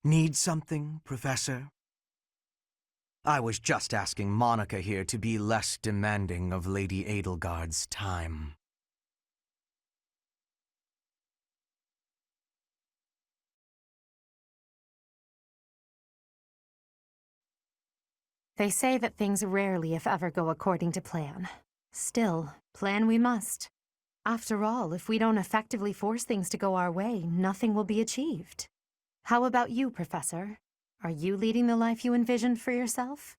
Need something, Professor? I was just asking Monica here to be less demanding of Lady Edelgard's time. They say that things rarely, if ever, go according to plan. Still, plan we must. After all, if we don't effectively force things to go our way, nothing will be achieved. How about you, Professor? Are you leading the life you envisioned for yourself?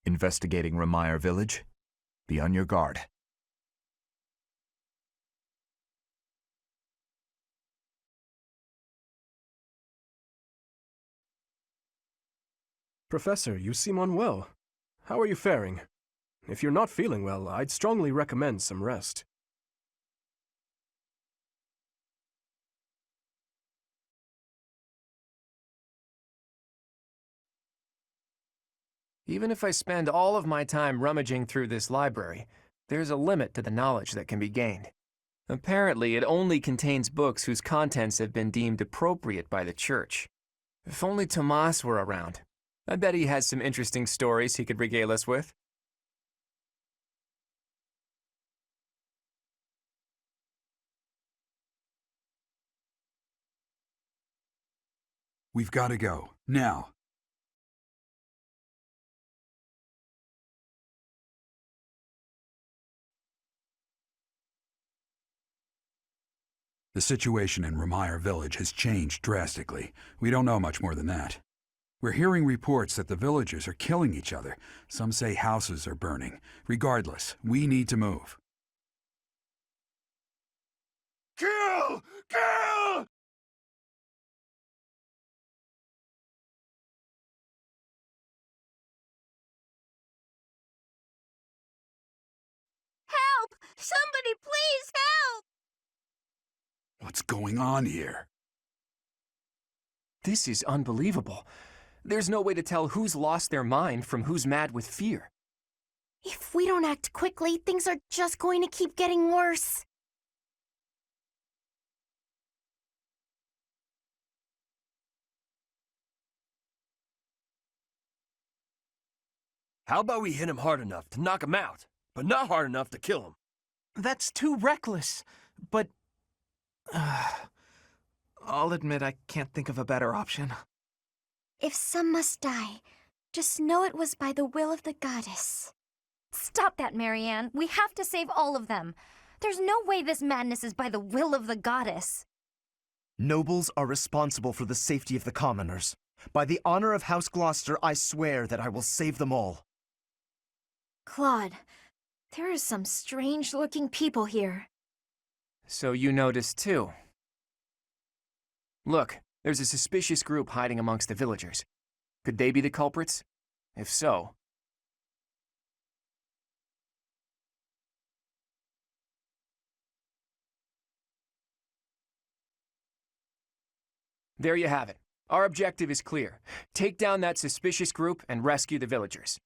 Investigating Ramire Village? Be on your guard. Professor, you seem unwell. How are you faring? If you're not feeling well, I'd strongly recommend some rest. Even if I spend all of my time rummaging through this library, there's a limit to the knowledge that can be gained. Apparently, it only contains books whose contents have been deemed appropriate by the Church. If only Tomas were around. I bet he has some interesting stories he could regale us with. We've got to go. Now. The situation in Ramire Village has changed drastically. We don't know much more than that. We're hearing reports that the villagers are killing each other. Some say houses are burning. Regardless, we need to move. Kill! Kill! Help! Somebody please help! What's going on here? This is unbelievable. There's no way to tell who's lost their mind from who's mad with fear. If we don't act quickly, things are just going to keep getting worse. How about we hit him hard enough to knock him out, but not hard enough to kill him? That's too reckless, but... I'll admit I can't think of a better option. If some must die, just know it was by the will of the goddess. Stop that, Marianne. We have to save all of them. There's no way this madness is by the will of the goddess. Nobles are responsible for the safety of the commoners. By the honor of House Gloucester, I swear that I will save them all. Claude, there are some strange-looking people here. So you noticed too. Look, there's a suspicious group hiding amongst the villagers. Could they be the culprits? If so... There you have it. Our objective is clear. Take down that suspicious group and rescue the villagers.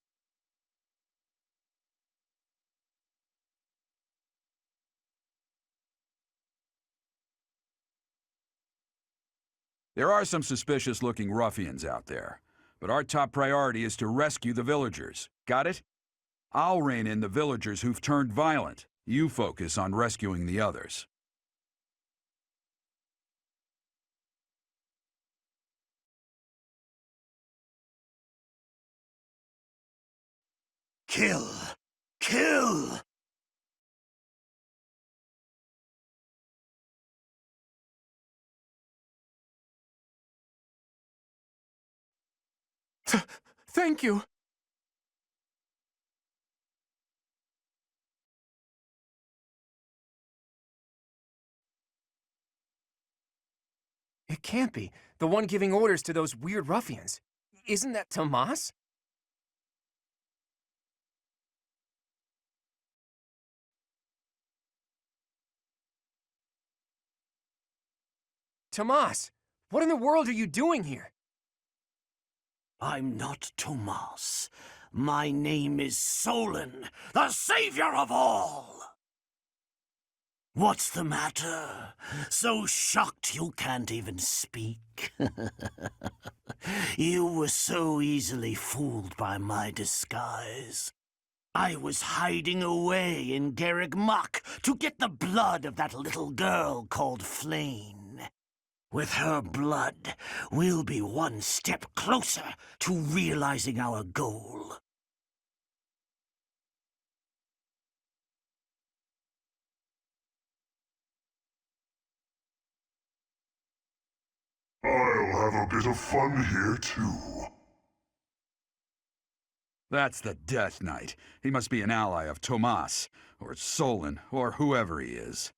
There are some suspicious-looking ruffians out there, but our top priority is to rescue the villagers. Got it? I'll rein in the villagers who've turned violent. You focus on rescuing the others. Kill! Kill! Thank you! It can't be. The one giving orders to those weird ruffians. Isn't that Tomas? Tomas! What in the world are you doing here? I'm not Tomas. My name is Solon, the savior of all! What's the matter? So shocked you can't even speak? You were so easily fooled by my disguise. I was hiding away in Garrick Mach to get the blood of that little girl called Flame. With her blood, we'll be one step closer to realizing our goal. I'll have a bit of fun here, too. That's the Death Knight. He must be an ally of Tomas, or Solon, or whoever he is.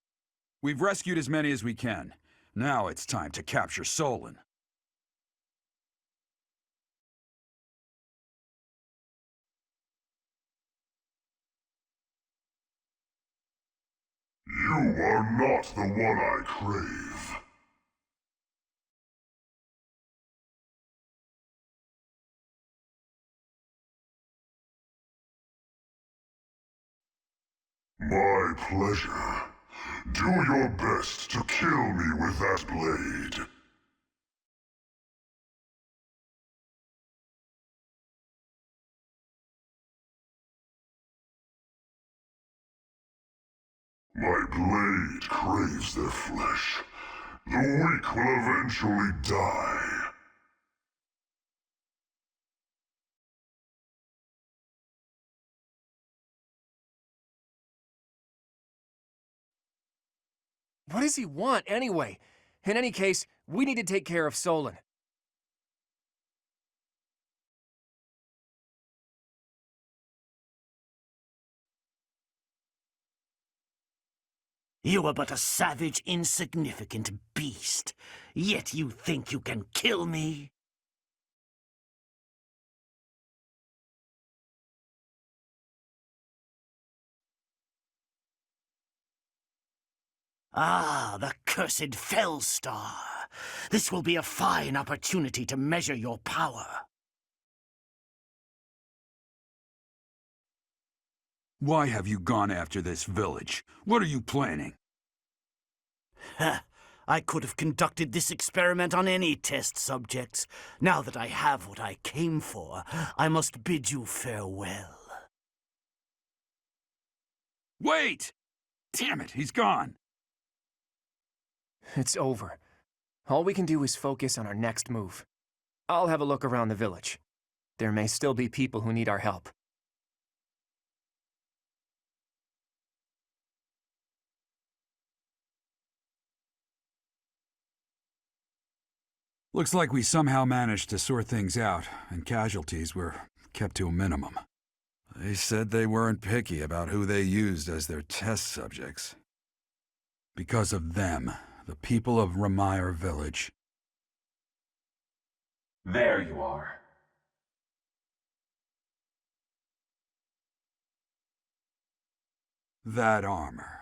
We've rescued as many as we can. Now it's time to capture Solon. You are not the one I crave. My pleasure. Do your best to kill me with that blade. My blade craves their flesh. The weak will eventually die. What does he want, anyway? In any case, we need to take care of Solon. You are but a savage, insignificant beast, yet you think you can kill me? Ah, the cursed Fellstar. This will be a fine opportunity to measure your power. Why have you gone after this village? What are you planning? I could have conducted this experiment on any test subjects. Now that I have what I came for, I must bid you farewell. Wait! Damn it, he's gone. It's over. All we can do is focus on our next move. I'll have a look around the village. There may still be people who need our help. Looks like we somehow managed to sort things out, and casualties were kept to a minimum. They said they weren't picky about who they used as their test subjects. Because of them, the people of Ramire Village. There you are. That armor.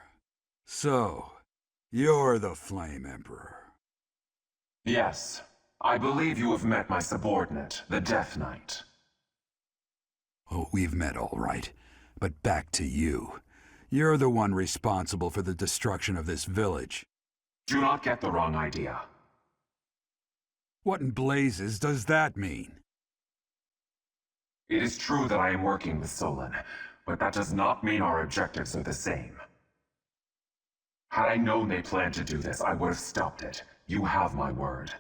So, you're the Flame Emperor. Yes. I believe you have met my subordinate, the Death Knight. Oh, we've met all right. But back to you. You're the one responsible for the destruction of this village. Do not get the wrong idea. What in blazes does that mean? It is true that I am working with Solon, but that does not mean our objectives are the same. Had I known they planned to do this, I would have stopped it. You have my word.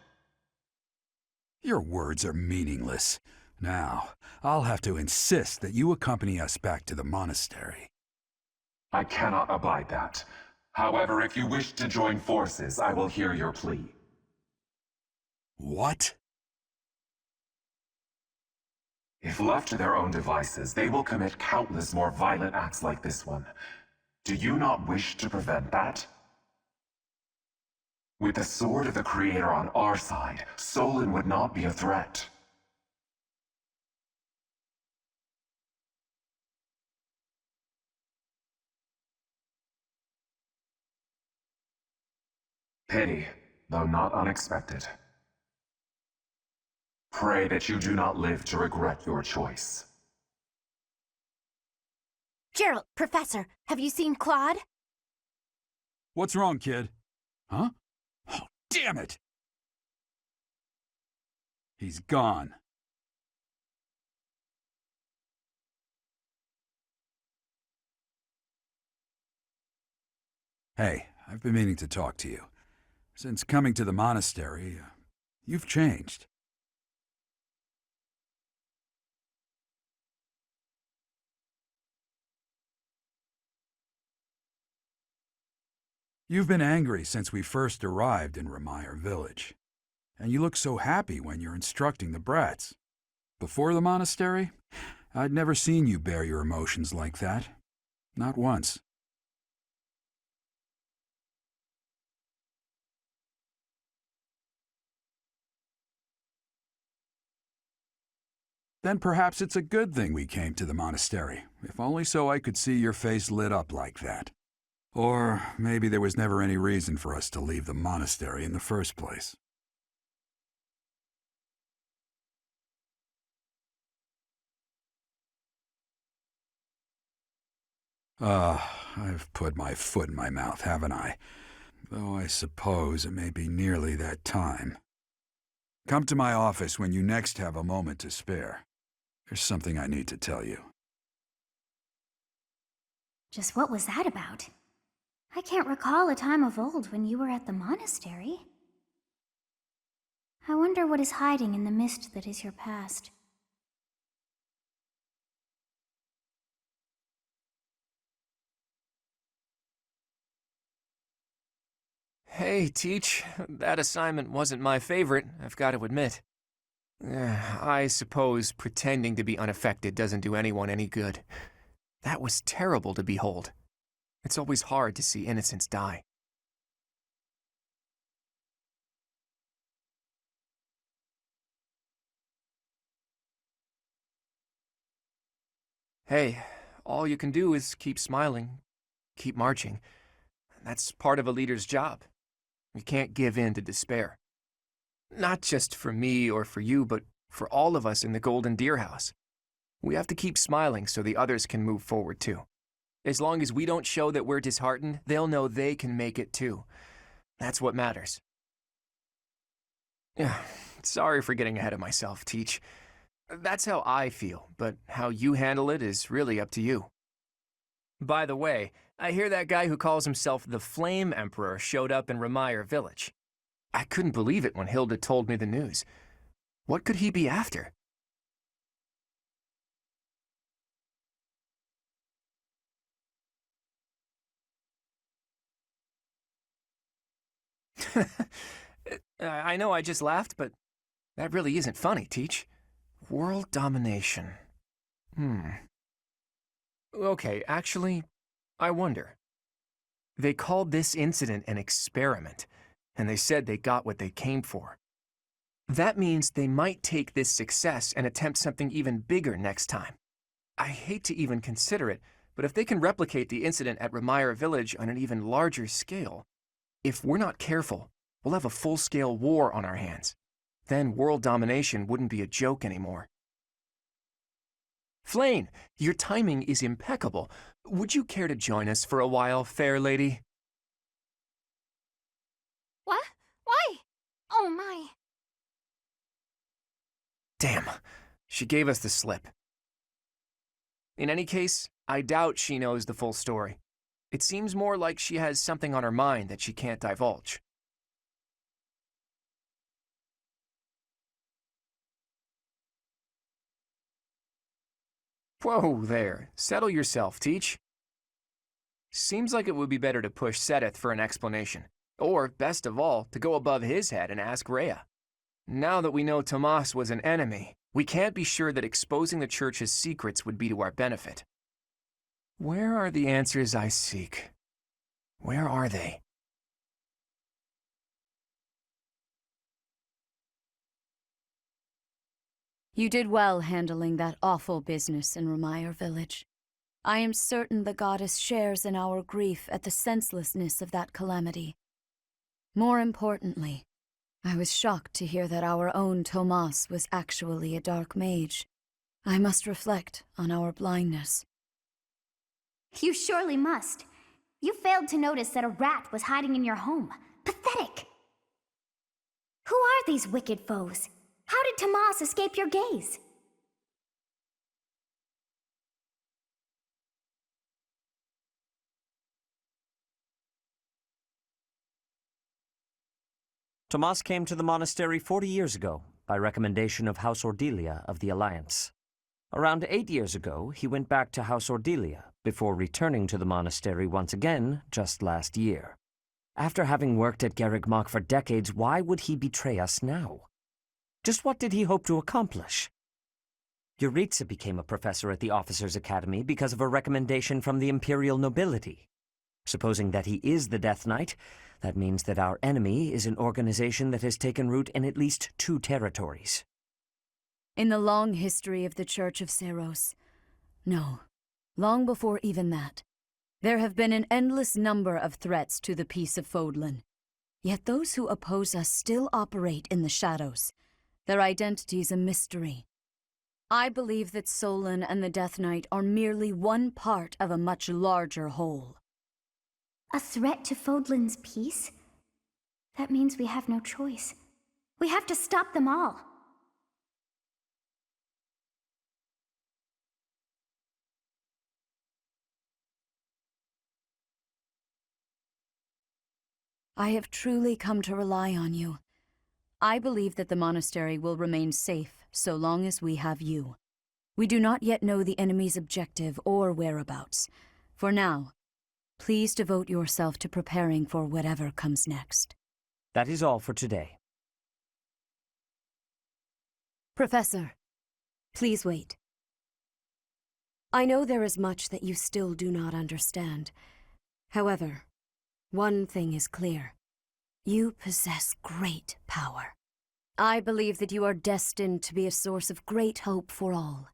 Your words are meaningless. Now, I'll have to insist that you accompany us back to the monastery. I cannot abide that. However, if you wish to join forces, I will hear your plea. What? If left to their own devices, they will commit countless more violent acts like this one. Do you not wish to prevent that? With the sword of the Creator on our side, Solon would not be a threat. Pity, though not unexpected. Pray that you do not live to regret your choice. Gerald, Professor, have you seen Claude? What's wrong, kid? Huh? Oh, damn it! He's gone. Hey, I've been meaning to talk to you. Since coming to the monastery, you've changed. You've been angry since we first arrived in Remire village. And you look so happy when you're instructing the brats. Before the monastery, I'd never seen you bear your emotions like that. Not once. Then perhaps it's a good thing we came to the monastery, if only so I could see your face lit up like that. Or maybe there was never any reason for us to leave the monastery in the first place. I've put my foot in my mouth, haven't I? Though I suppose it may be nearly that time. Come to my office when you next have a moment to spare. There's something I need to tell you. Just what was that about? I can't recall a time of old when you were at the monastery. I wonder what is hiding in the mist that is your past. Hey, Teach, that assignment wasn't my favorite, I've got to admit. I suppose pretending to be unaffected doesn't do anyone any good. That was terrible to behold. It's always hard to see innocents die. Hey, all you can do is keep smiling, keep marching. That's part of a leader's job. You can't give in to despair. Not just for me or for you, but for all of us in the Golden Deer House. We have to keep smiling so the others can move forward too. As long as we don't show that we're disheartened, they'll know they can make it too. That's what matters. Sorry for getting ahead of myself, Teach. That's how I feel, but how you handle it is really up to you. By the way, I hear that guy who calls himself the Flame Emperor showed up in Remire village. I couldn't believe it when Hilda told me the news. What could he be after? I know I just laughed, but that really isn't funny, Teach. World domination. Okay, actually, I wonder. They called this incident an experiment, and they said they got what they came for. That means they might take this success and attempt something even bigger next time. I hate to even consider it, but if they can replicate the incident at Remire village on an even larger scale, if we're not careful, we'll have a full-scale war on our hands. Then world domination wouldn't be a joke anymore. Flayn, your timing is impeccable. Would you care to join us for a while, fair lady? What? Why? Oh my. Damn, she gave us the slip. In any case, I doubt she knows the full story. It seems more like she has something on her mind that she can't divulge. Whoa there, settle yourself, Teach. Seems like it would be better to push Seteth for an explanation. Or, best of all, to go above his head and ask Rhea. Now that we know Tomas was an enemy, we can't be sure that exposing the Church's secrets would be to our benefit. Where are the answers I seek? Where are they? You did well handling that awful business in Remire village. I am certain the goddess shares in our grief at the senselessness of that calamity. More importantly, I was shocked to hear that our own Tomas was actually a dark mage. I must reflect on our blindness. You surely must. You failed to notice that a rat was hiding in your home. Pathetic! Who are these wicked foes? How did Tomas escape your gaze? Tomas came to the monastery 40 years ago, by recommendation of House Ordelia of the Alliance. Around 8 years ago, he went back to House Ordelia, before returning to the monastery once again just last year. After having worked at Garreg Mach for decades, why would he betray us now? Just what did he hope to accomplish? Yuritsa became a professor at the Officers' Academy because of a recommendation from the imperial nobility. Supposing that he is the Death Knight, that means that our enemy is an organization that has taken root in at least 2 territories. In the long history of the Church of Seros, no, long before even that, there have been an endless number of threats to the peace of Fodlan. Yet those who oppose us still operate in the shadows, their identities a mystery. I believe that Solon and the Death Knight are merely one part of a much larger whole. A threat to Fodlan's peace? That means we have no choice. We have to stop them all. I have truly come to rely on you. I believe that the monastery will remain safe so long as we have you. We do not yet know the enemy's objective or whereabouts. For now, please devote yourself to preparing for whatever comes next. That is all for today. Professor, please wait. I know there is much that you still do not understand. However, one thing is clear. You possess great power. I believe that you are destined to be a source of great hope for all.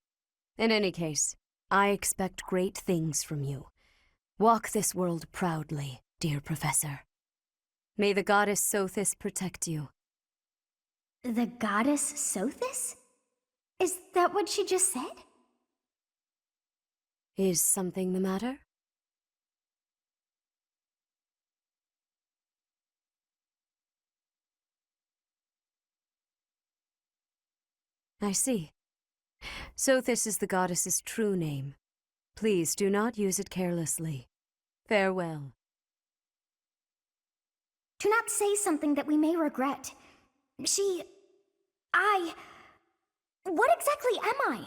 In any case, I expect great things from you. Walk this world proudly, dear Professor. May the goddess Sothis protect you. The goddess Sothis? Is that what she just said? Is something the matter? I see. Sothis is the goddess's true name. Please do not use it carelessly. Farewell. Do not say something that we may regret. What exactly am I?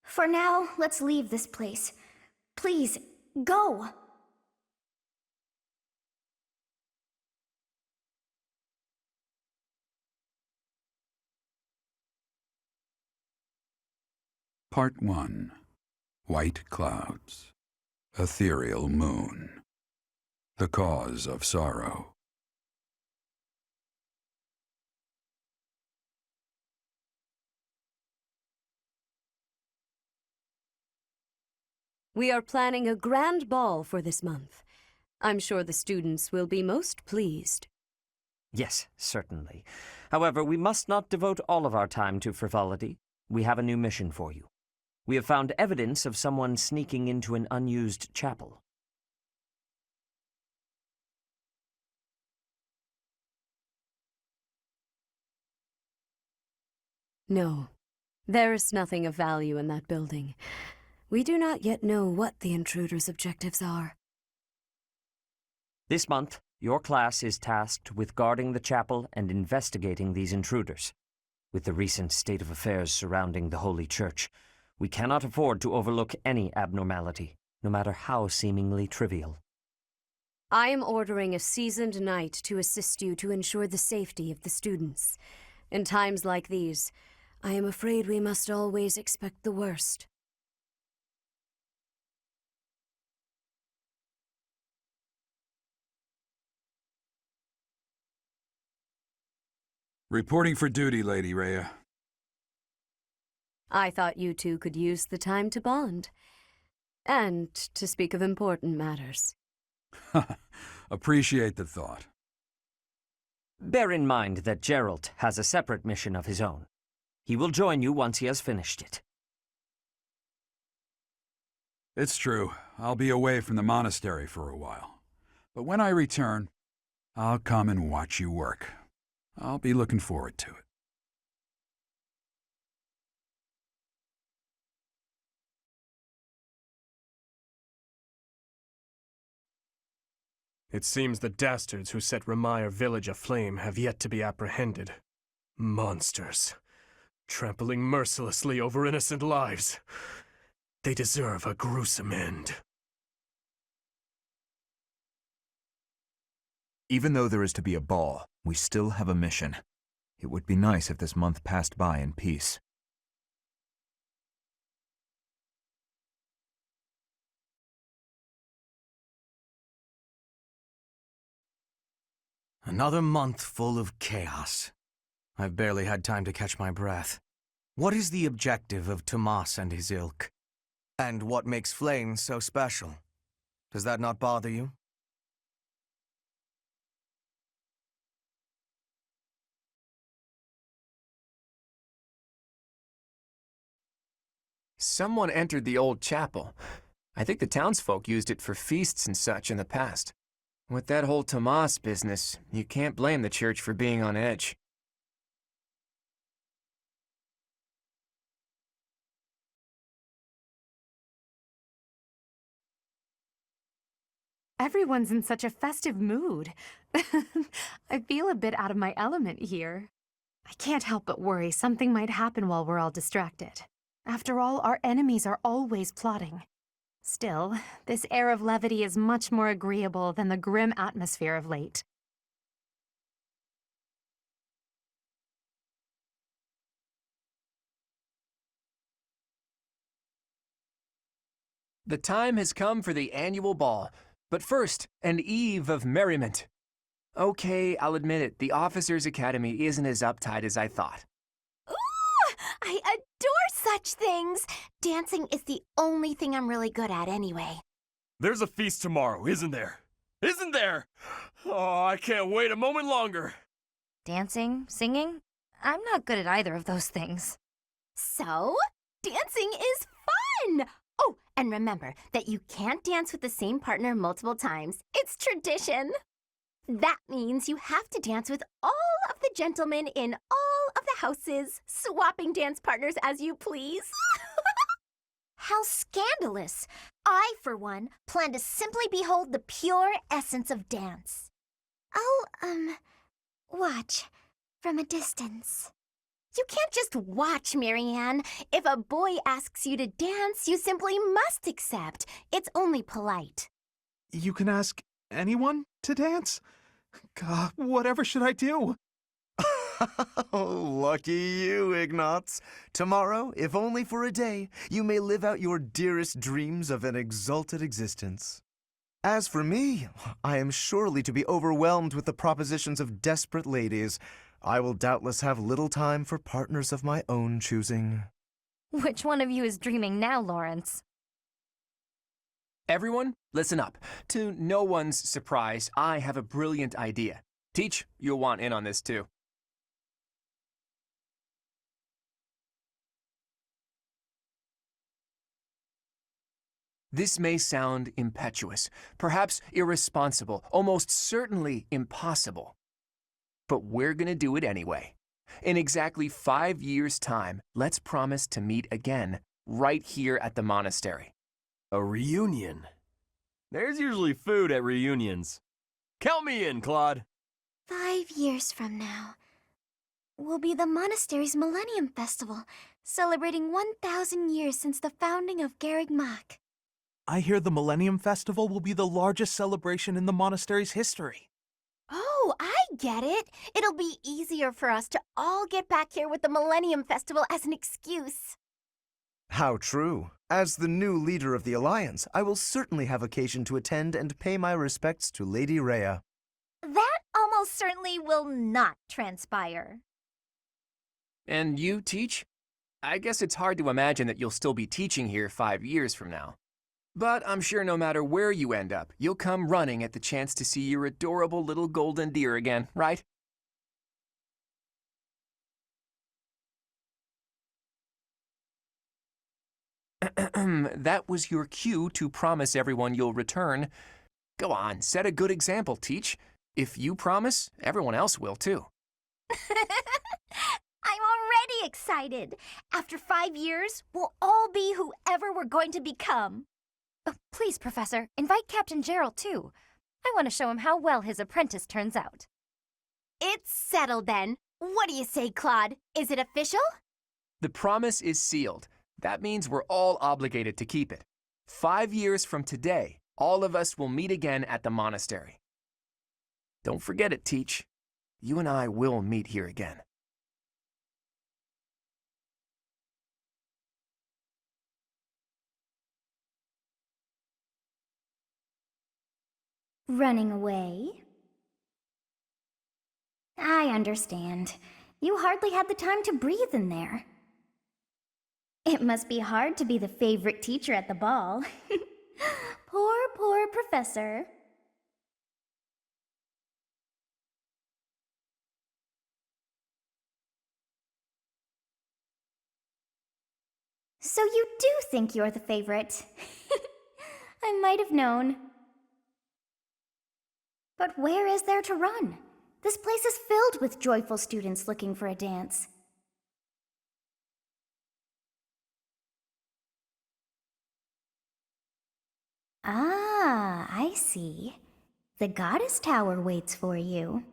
For now, let's leave this place. Please, go! Part 1. White Clouds. Ethereal Moon. The Cause of Sorrow. We are planning a grand ball for this month. I'm sure the students will be most pleased. Yes, certainly. However, we must not devote all of our time to frivolity. We have a new mission for you. We have found evidence of someone sneaking into an unused chapel. No, there is nothing of value in that building. We do not yet know what the intruder's objectives are. This month, your class is tasked with guarding the chapel and investigating these intruders. With the recent state of affairs surrounding the Holy Church, we cannot afford to overlook any abnormality, no matter how seemingly trivial. I am ordering a seasoned knight to assist you to ensure the safety of the students. In times like these, I am afraid we must always expect the worst. Reporting for duty, Lady Rhea. I thought you two could use the time to bond. And to speak of important matters. Appreciate the thought. Bear in mind that Geralt has a separate mission of his own. He will join you once he has finished it. It's true. I'll be away from the monastery for a while. But when I return, I'll come and watch you work. I'll be looking forward to it. It seems the dastards who set Remire village aflame have yet to be apprehended. Monsters. Trampling mercilessly over innocent lives. They deserve a gruesome end. Even though there is to be a ball, we still have a mission. It would be nice if this month passed by in peace. Another month full of chaos. I've barely had time to catch my breath. What is the objective of Tomas and his ilk? And what makes Flame so special? Does that not bother you? Someone entered the old chapel. I think the townsfolk used it for feasts and such in the past. With that whole Tomas business, you can't blame the church for being on edge. Everyone's in such a festive mood. I feel a bit out of my element here. I can't help but worry something might happen while we're all distracted. After all, our enemies are always plotting. Still, this air of levity is much more agreeable than the grim atmosphere of late. The time has come for the annual ball, but first, an eve of merriment. Okay, I'll admit it, the Officers' Academy isn't as uptight as I thought. Ooh! I adore such things! Dancing is the only thing I'm really good at anyway. There's a feast tomorrow, isn't there? Isn't there? Oh, I can't wait a moment longer. Dancing? Singing? I'm not good at either of those things. So, dancing is fun! Oh, and remember that you can't dance with the same partner multiple times. It's tradition. That means you have to dance with all of the gentlemen in all of the houses, swapping dance partners as you please. How scandalous! I, for one, plan to simply behold the pure essence of dance. I'll, watch from a distance. You can't just watch, Marianne. If a boy asks you to dance, you simply must accept. It's only polite. You can ask anyone to dance? God, whatever should I do? Oh, lucky you, Ignatz. Tomorrow, if only for a day, you may live out your dearest dreams of an exalted existence. As for me, I am surely to be overwhelmed with the propositions of desperate ladies. I will doubtless have little time for partners of my own choosing. Which one of you is dreaming now, Lawrence? Everyone, listen up. To no one's surprise, I have a brilliant idea. Teach, you'll want in on this too. This may sound impetuous, perhaps irresponsible, almost certainly impossible. But we're gonna do it anyway. In exactly 5 years' time, let's promise to meet again, right here at the monastery. A reunion? There's usually food at reunions. Count me in, Claude. 5 years from now will be the monastery's Millennium Festival, celebrating 1,000 years since the founding of Garreg Mach. I hear the Millennium Festival will be the largest celebration in the monastery's history. Oh, I get it. It'll be easier for us to all get back here with the Millennium Festival as an excuse. How true. As the new leader of the Alliance, I will certainly have occasion to attend and pay my respects to Lady Rhea. That almost certainly will not transpire. And you teach? I guess it's hard to imagine that you'll still be teaching here 5 years from now. But I'm sure no matter where you end up, you'll come running at the chance to see your adorable little golden deer again, right? That was your cue to promise everyone you'll return. Go on, set a good example, Teach. If you promise, everyone else will too. I'm already excited. After 5 years, we'll all be whoever we're going to become. Please, Professor, invite Captain Gerald too. I want to show him how well his apprentice turns out. It's settled then. What do you say, Claude? Is it official? The promise is sealed. That means we're all obligated to keep it. 5 years from today, all of us will meet again at the monastery. Don't forget it, Teach. You and I will meet here again. Running away? I understand. You hardly had the time to breathe in there. It must be hard to be the favorite teacher at the ball. Poor professor. So you do think you're the favorite? I might have known. But where is there to run? This place is filled with joyful students looking for a dance. Ah, I see. The Goddess Tower waits for you.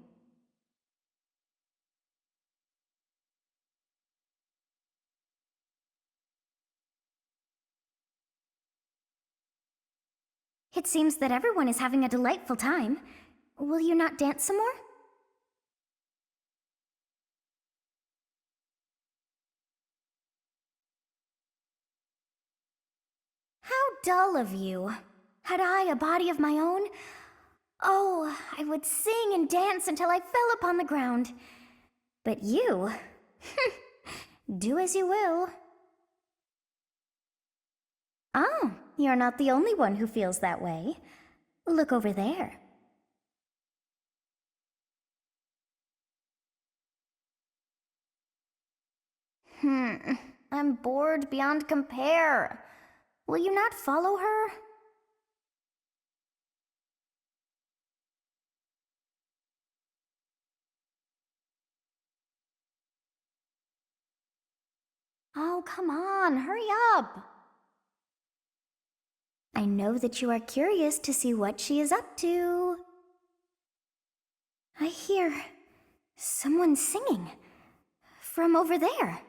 It seems that everyone is having a delightful time. Will you not dance some more? How dull of you. Had I a body of my own? Oh, I would sing and dance until I fell upon the ground. But you... do as you will. Oh, you're not the only one who feels that way. Look over there. I'm bored beyond compare. Will you not follow her? Oh, come on, hurry up. I know that you are curious to see what she is up to. I hear someone singing from over there.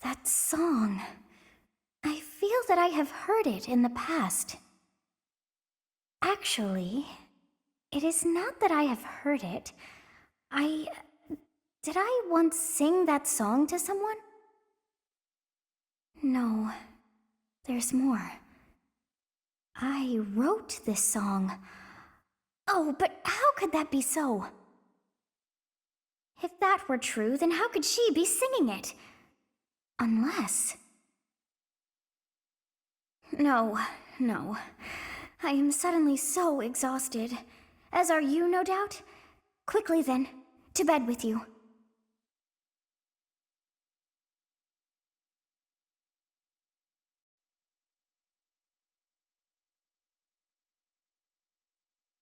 That song. I feel that I have heard it in the past. Actually, it is not that I have heard it. Did I once sing that song to someone? No, there's more. I wrote this song. Oh, but how could that be so? If that were true, then how could she be singing it? Unless... No. I am suddenly so exhausted. As are you, no doubt? Quickly then, to bed with you.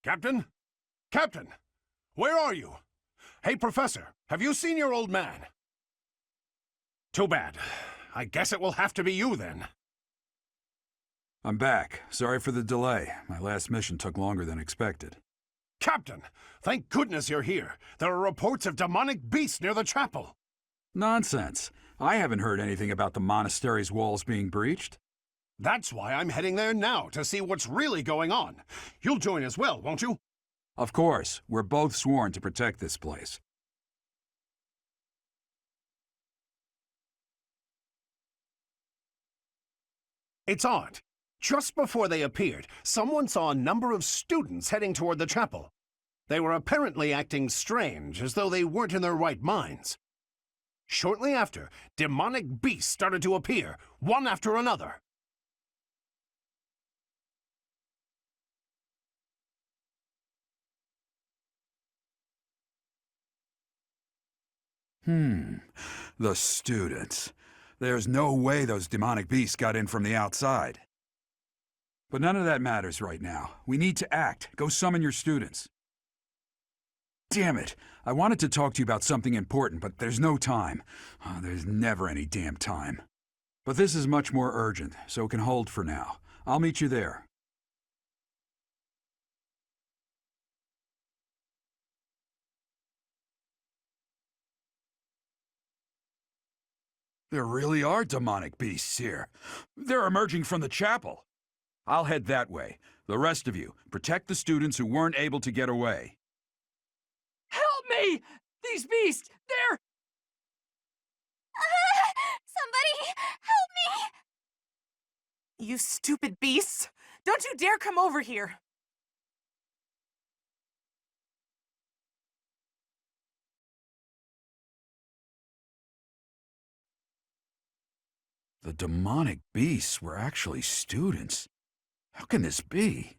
Captain? Captain! Where are you? Hey, Professor, have you seen your old man? Too bad. I guess it will have to be you then. I'm back. Sorry for the delay. My last mission took longer than expected. Captain! Thank goodness you're here. There are reports of demonic beasts near the chapel. Nonsense. I haven't heard anything about the monastery's walls being breached. That's why I'm heading there now, to see what's really going on. You'll join as well, won't you? Of course. We're both sworn to protect this place. It's odd. Just before they appeared, someone saw a number of students heading toward the chapel. They were apparently acting strange, as though they weren't in their right minds. Shortly after, demonic beasts started to appear, one after another. The students. There's no way those demonic beasts got in from the outside. But none of that matters right now. We need to act. Go summon your students. Damn it! I wanted to talk to you about something important, but there's no time. There's never any damn time. But this is much more urgent, so it can hold for now. I'll meet you there. There really are demonic beasts here. They're emerging from the chapel. I'll head that way. The rest of you, protect the students who weren't able to get away. Help me! These beasts, they're... Somebody, help me! You stupid beasts! Don't you dare come over here! The demonic beasts were actually students. How can this be?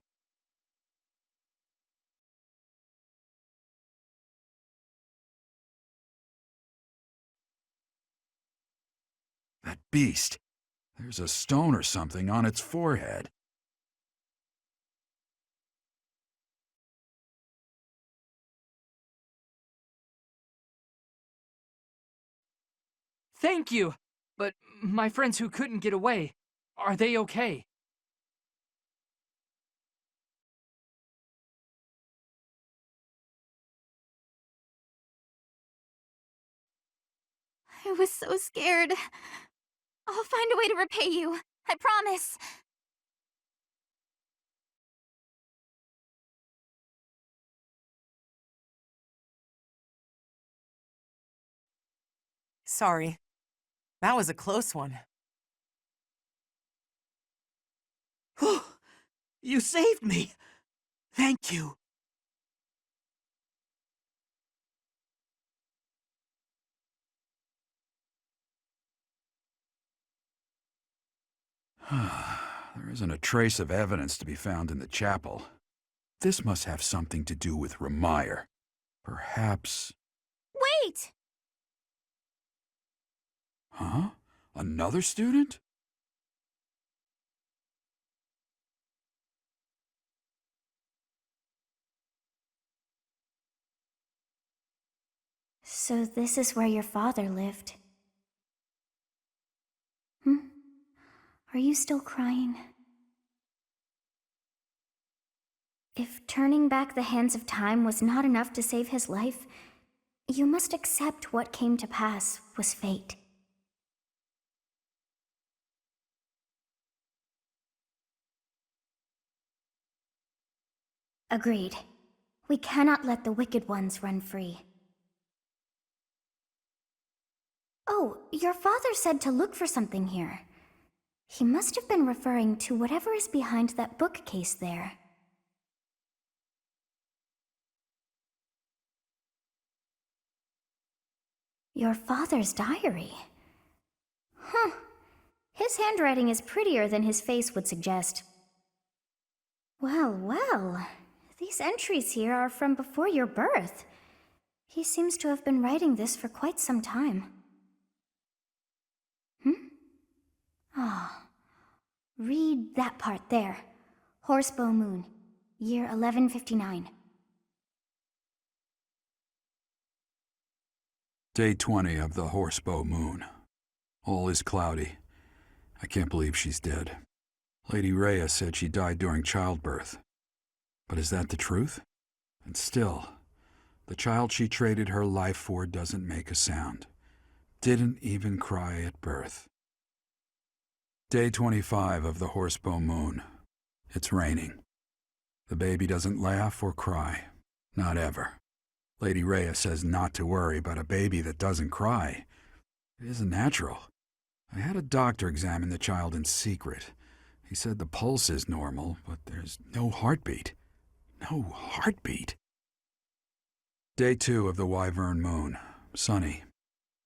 That beast. There's a stone or something on its forehead. Thank you! But my friends who couldn't get away, are they okay? I was so scared. I'll find a way to repay you. I promise. Sorry. That was a close one. You saved me! Thank you! There isn't a trace of evidence to be found in the chapel. This must have something to do with Remire. Perhaps... Wait! Huh? Another student? So this is where your father lived. Are you still crying? If turning back the hands of time was not enough to save his life, you must accept what came to pass was fate. Agreed. We cannot let the wicked ones run free. Oh, your father said to look for something here. He must have been referring to whatever is behind that bookcase there. Your father's diary? His handwriting is prettier than his face would suggest. Well, these entries here are from before your birth. He seems to have been writing this for quite some time. Read that part there. Horsebow Moon, year 1159. Day 20 of the Horsebow Moon. All is cloudy. I can't believe she's dead. Lady Rhea said she died during childbirth. But is that the truth? And still, the child she traded her life for doesn't make a sound. Didn't even cry at birth. Day 25 of the Horsebow Moon. It's raining. The baby doesn't laugh or cry. Not ever. Lady Rhea says not to worry about a baby that doesn't cry. It isn't natural. I had a doctor examine the child in secret. He said the pulse is normal, but there's no heartbeat. No heartbeat. Day 2 of the Wyvern Moon. Sunny.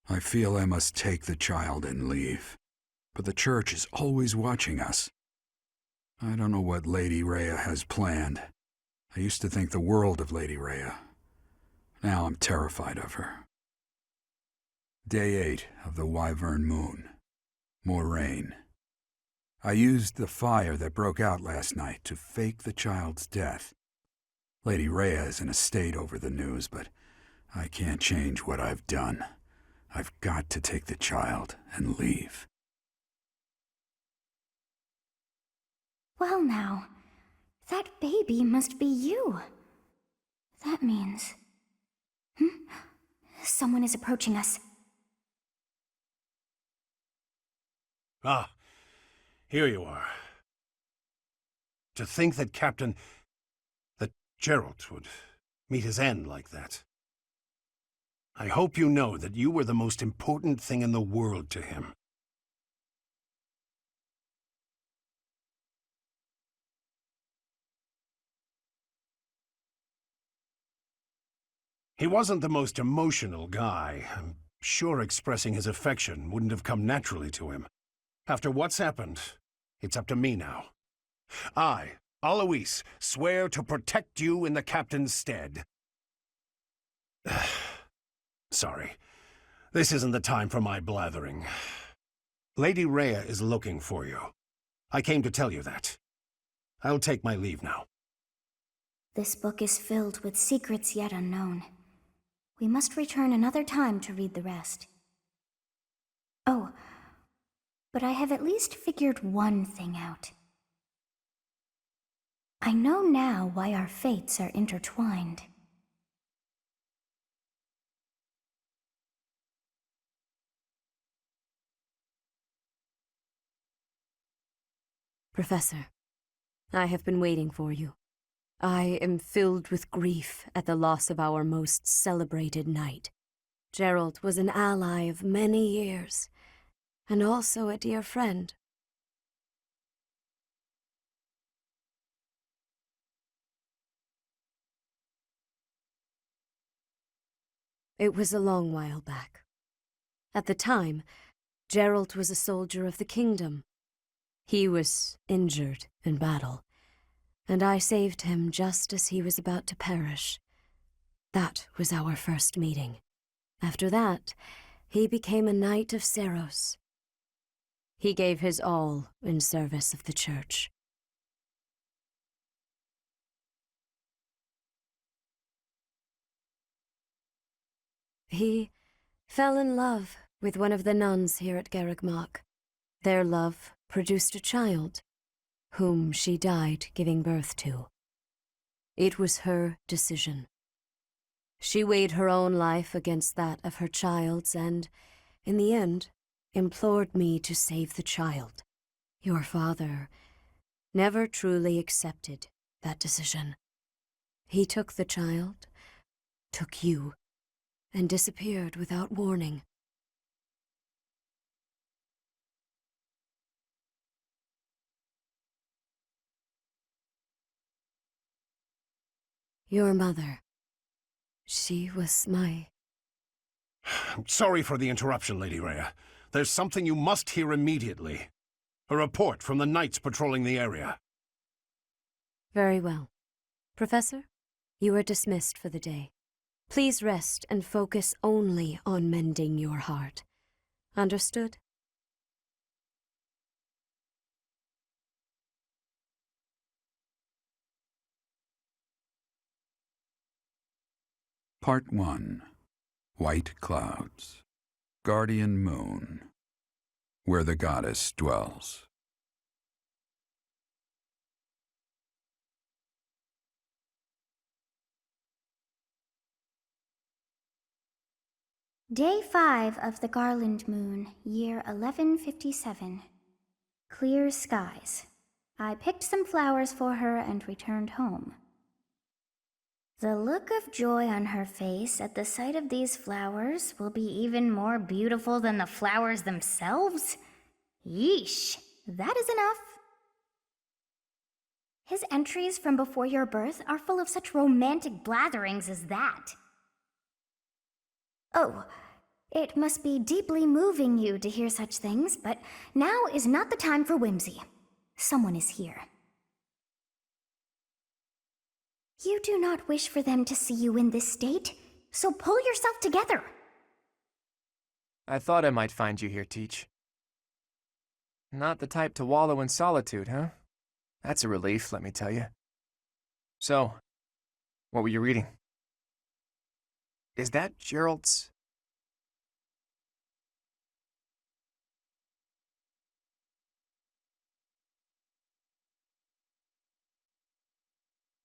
I feel I must take the child and leave. But the church is always watching us. I don't know what Lady Rhea has planned. I used to think the world of Lady Rhea. Now I'm terrified of her. Day 8 of the Wyvern Moon. More rain. I used the fire that broke out last night to fake the child's death. Lady Rhea is in a state over the news, but I can't change what I've done. I've got to take the child and leave. Well now, that baby must be you. That means... Someone is approaching us. Ah, here you are. To think that that Gerald would meet his end like that. I hope you know that you were the most important thing in the world to him. He wasn't the most emotional guy. I'm sure expressing his affection wouldn't have come naturally to him. After what's happened, it's up to me now. I, Alois, swear to protect you in the captain's stead. Sorry. This isn't the time for my blathering. Lady Rhea is looking for you. I came to tell you that. I'll take my leave now. This book is filled with secrets yet unknown. We must return another time to read the rest. Oh, but I have at least figured one thing out. I know now why our fates are intertwined. Professor, I have been waiting for you. I am filled with grief at the loss of our most celebrated knight. Gerald was an ally of many years, and also a dear friend. It was a long while back. At the time, Gerald was a soldier of the kingdom. He was injured in battle, and I saved him just as he was about to perish. That was our first meeting. After that, he became a knight of Seros. He gave his all in service of the church. He fell in love with one of the nuns here at Garreg Mach. Their love produced a child, whom she died giving birth to. It was her decision. She weighed her own life against that of her child's and, in the end, implored me to save the child. Your father never truly accepted that decision. He took the child, took you, and disappeared without warning. Your mother, she was my... I'm sorry for the interruption, Lady Rhea. There's something you must hear immediately. A report from the knights patrolling the area. Very well. Professor, you are dismissed for the day. Please rest and focus only on mending your heart. Understood? Part 1. White Clouds. Guardian Moon. Where the goddess dwells. Day 5 of the Garland Moon, year 1157. Clear skies. I picked some flowers for her and returned home. The look of joy on her face at the sight of these flowers will be even more beautiful than the flowers themselves? Yeesh, that is enough. His entries from before your birth are full of such romantic blatherings as that. Oh, it must be deeply moving you to hear such things, but now is not the time for whimsy. Someone is here. You do not wish for them to see you in this state, so pull yourself together. I thought I might find you here, Teach. Not the type to wallow in solitude, huh? That's a relief, let me tell you. So, what were you reading? Is that Gerald's?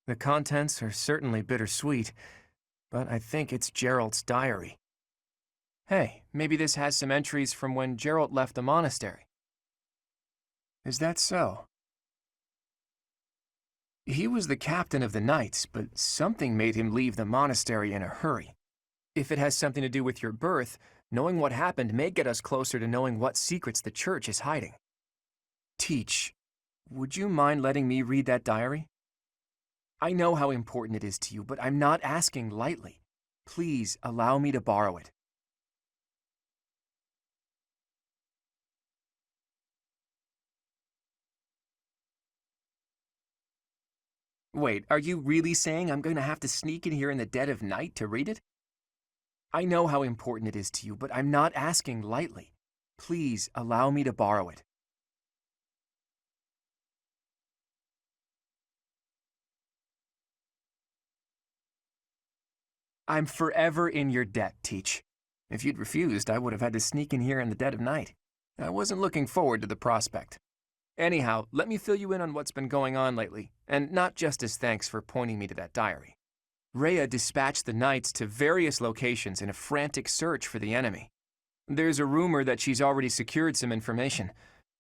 The contents are certainly bittersweet, but I think it's Gerald's diary. Hey, maybe this has some entries from when Gerald left the monastery. Is that so? He was the captain of the knights, but something made him leave the monastery in a hurry. If it has something to do with your birth, knowing what happened may get us closer to knowing what secrets the church is hiding. Teach, would you mind letting me read that diary? I know how important it is to you, but I'm not asking lightly. Please allow me to borrow it. Wait, are you really saying I'm going to have to sneak in here in the dead of night to read it? I know how important it is to you, but I'm not asking lightly. Please allow me to borrow it. I'm forever in your debt, Teach. If you'd refused, I would have had to sneak in here in the dead of night. I wasn't looking forward to the prospect. Anyhow, let me fill you in on what's been going on lately, and not just as thanks for pointing me to that diary. Rhea dispatched the knights to various locations in a frantic search for the enemy. There's a rumor that she's already secured some information.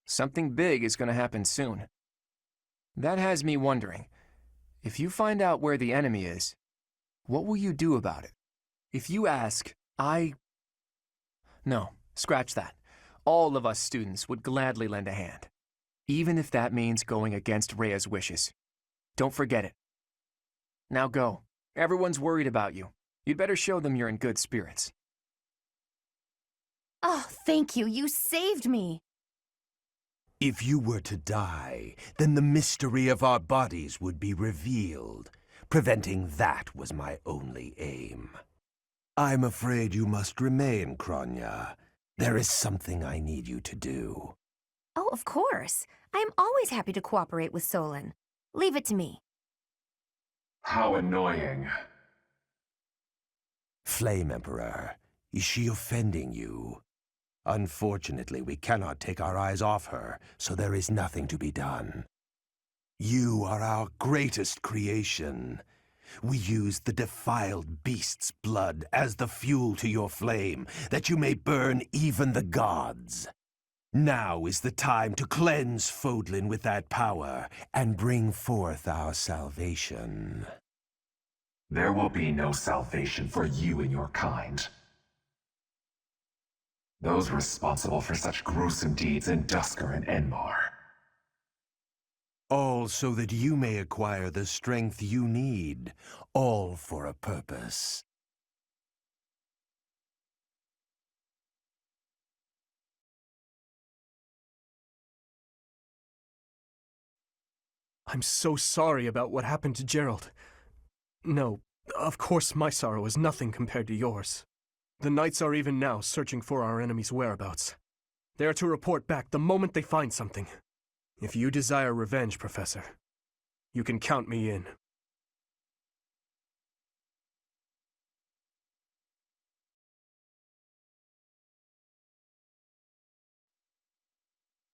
Something big is going to happen soon. That has me wondering, if you find out where the enemy is, what will you do about it? If you ask, No, scratch that. All of us students would gladly lend a hand, even if that means going against Rhea's wishes. Don't forget it. Now go. Everyone's worried about you. You'd better show them you're in good spirits. Oh, thank you. You saved me. If you were to die, then the mystery of our bodies would be revealed. Preventing that was my only aim. I'm afraid you must remain, Kronya. There is something I need you to do. Oh, of course. I'm always happy to cooperate with Solon. Leave it to me. How annoying. Flame Emperor, is she offending you? Unfortunately, we cannot take our eyes off her, so there is nothing to be done. You are our greatest creation. We use the defiled beast's blood as the fuel to your flame, that you may burn even the gods. Now is the time to cleanse Fodlan with that power and bring forth our salvation. There will be no salvation for you and your kind. Those responsible for such gruesome deeds in Dusker and Enmar. All so that you may acquire the strength you need, all for a purpose. I'm so sorry about what happened to Gerald. No, of course my sorrow is nothing compared to yours. The Knights are even now searching for our enemy's whereabouts. They are to report back the moment they find something. If you desire revenge, Professor, you can count me in.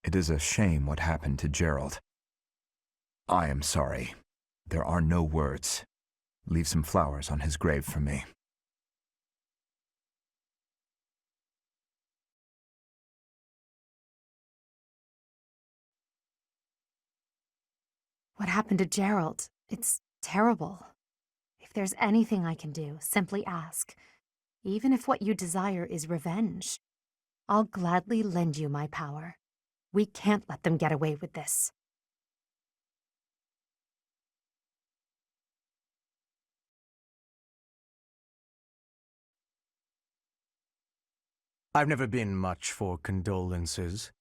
It is a shame what happened to Gerald. I am sorry. There are no words. Leave some flowers on his grave for me. What happened to Gerald? It's terrible. If there's anything I can do, simply ask. Even if what you desire is revenge, I'll gladly lend you my power. We can't let them get away with this. I've never been much for condolences.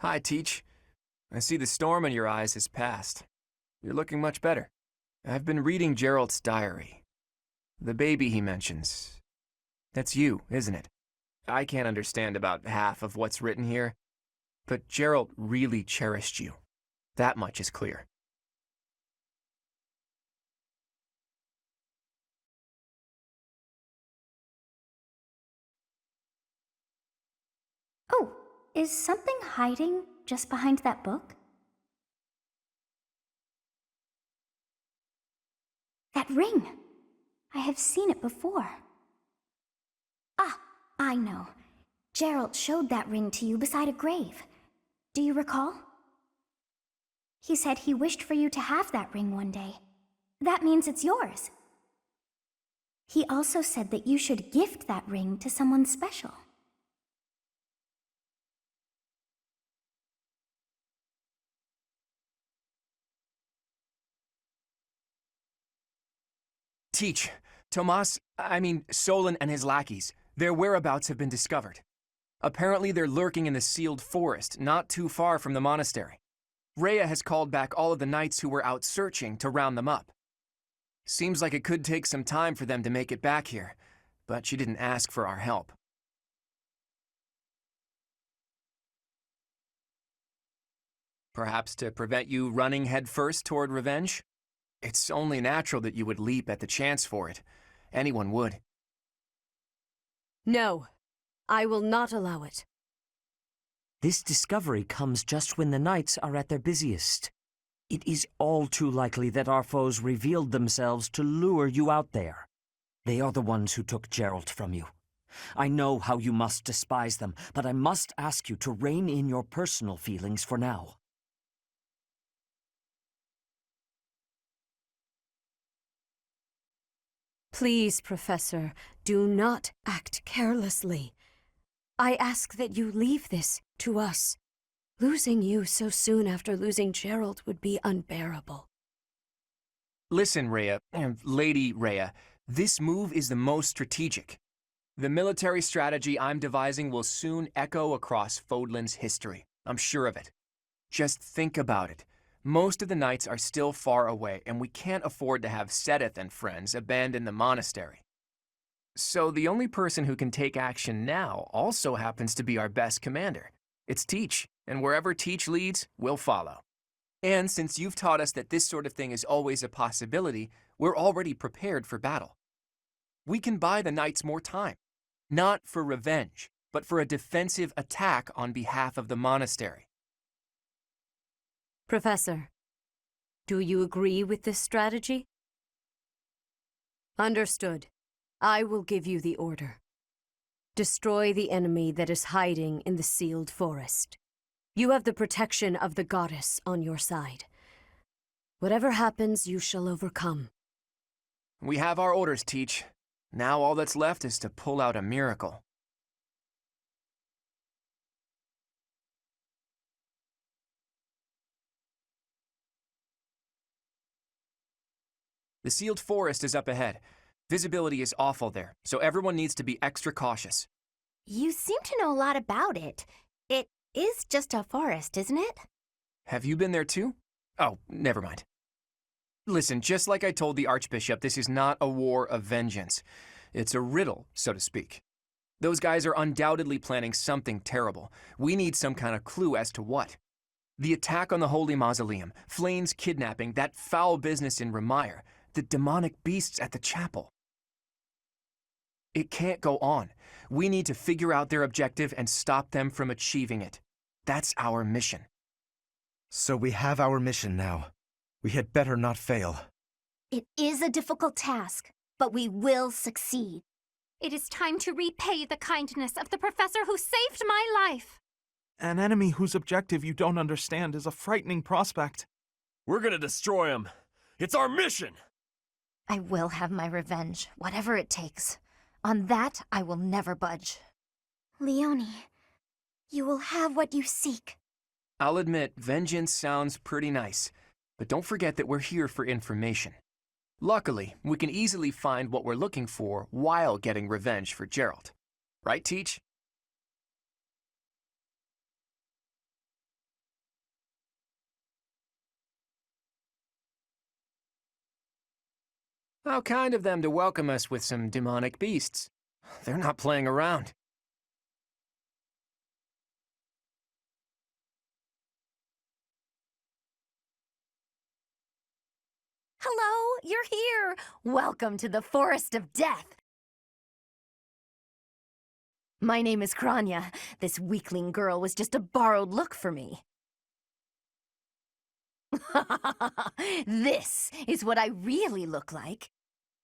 Hi, Teach. I see the storm in your eyes has passed. You're looking much better. I've been reading Gerald's diary. The baby he mentions. That's you, isn't it? I can't understand about half of what's written here, but Gerald really cherished you. That much is clear. Oh, is something hiding just behind that book? That ring! I have seen it before. Ah, I know. Gerald showed that ring to you beside a grave. Do you recall? He said he wished for you to have that ring one day. That means it's yours. He also said that you should gift that ring to someone special. Teach, Solon and his lackeys, their whereabouts have been discovered. Apparently they're lurking in the sealed forest, not too far from the monastery. Rhea has called back all of the knights who were out searching to round them up. Seems like it could take some time for them to make it back here, but she didn't ask for our help. Perhaps to prevent you running headfirst toward revenge? It's only natural that you would leap at the chance for it. Anyone would. No, I will not allow it. This discovery comes just when the knights are at their busiest. It is all too likely that our foes revealed themselves to lure you out there. They are the ones who took Gerald from you. I know how you must despise them, but I must ask you to rein in your personal feelings for now. Please, Professor, do not act carelessly. I ask that you leave this to us. Losing you so soon after losing Gerald would be unbearable. Listen, Rhea, Lady Rhea, this move is the most strategic. The military strategy I'm devising will soon echo across Fodlan's history. I'm sure of it. Just think about it. Most of the knights are still far away, and we can't afford to have Sedith and friends abandon the monastery. So the only person who can take action now also happens to be our best commander. It's Teach, and wherever Teach leads, we'll follow. And since you've taught us that this sort of thing is always a possibility, we're already prepared for battle. We can buy the knights more time, not for revenge, but for a defensive attack on behalf of the monastery. Professor, do you agree with this strategy? Understood. I will give you the order. Destroy the enemy that is hiding in the sealed forest. You have the protection of the goddess on your side. Whatever happens, you shall overcome. We have our orders, Teach. Now all that's left is to pull out a miracle. The sealed forest is up ahead. Visibility is awful there, so everyone needs to be extra cautious. You seem to know a lot about it. It is just a forest, isn't it? Have you been there too? Oh, never mind. Listen, just like I told the Archbishop, this is not a war of vengeance. It's a riddle, so to speak. Those guys are undoubtedly planning something terrible. We need some kind of clue as to what. The attack on the Holy Mausoleum, Flayn's kidnapping, that foul business in Remire, the demonic beasts at the chapel. It can't go on. We need to figure out their objective and stop them from achieving it. That's our mission. So we have our mission now. We had better not fail. It is a difficult task, but we will succeed. It is time to repay the kindness of the professor who saved my life. An enemy whose objective you don't understand is a frightening prospect. We're gonna destroy him. It's our mission! I will have my revenge, whatever it takes. On that, I will never budge. Leonie, you will have what you seek. I'll admit, vengeance sounds pretty nice, but don't forget that we're here for information. Luckily, we can easily find what we're looking for while getting revenge for Gerald. Right, Teach? How kind of them to welcome us with some demonic beasts. They're not playing around. Hello, you're here. Welcome to the Forest of Death. My name is Kranya. This weakling girl was just a borrowed look for me. This is what I really look like.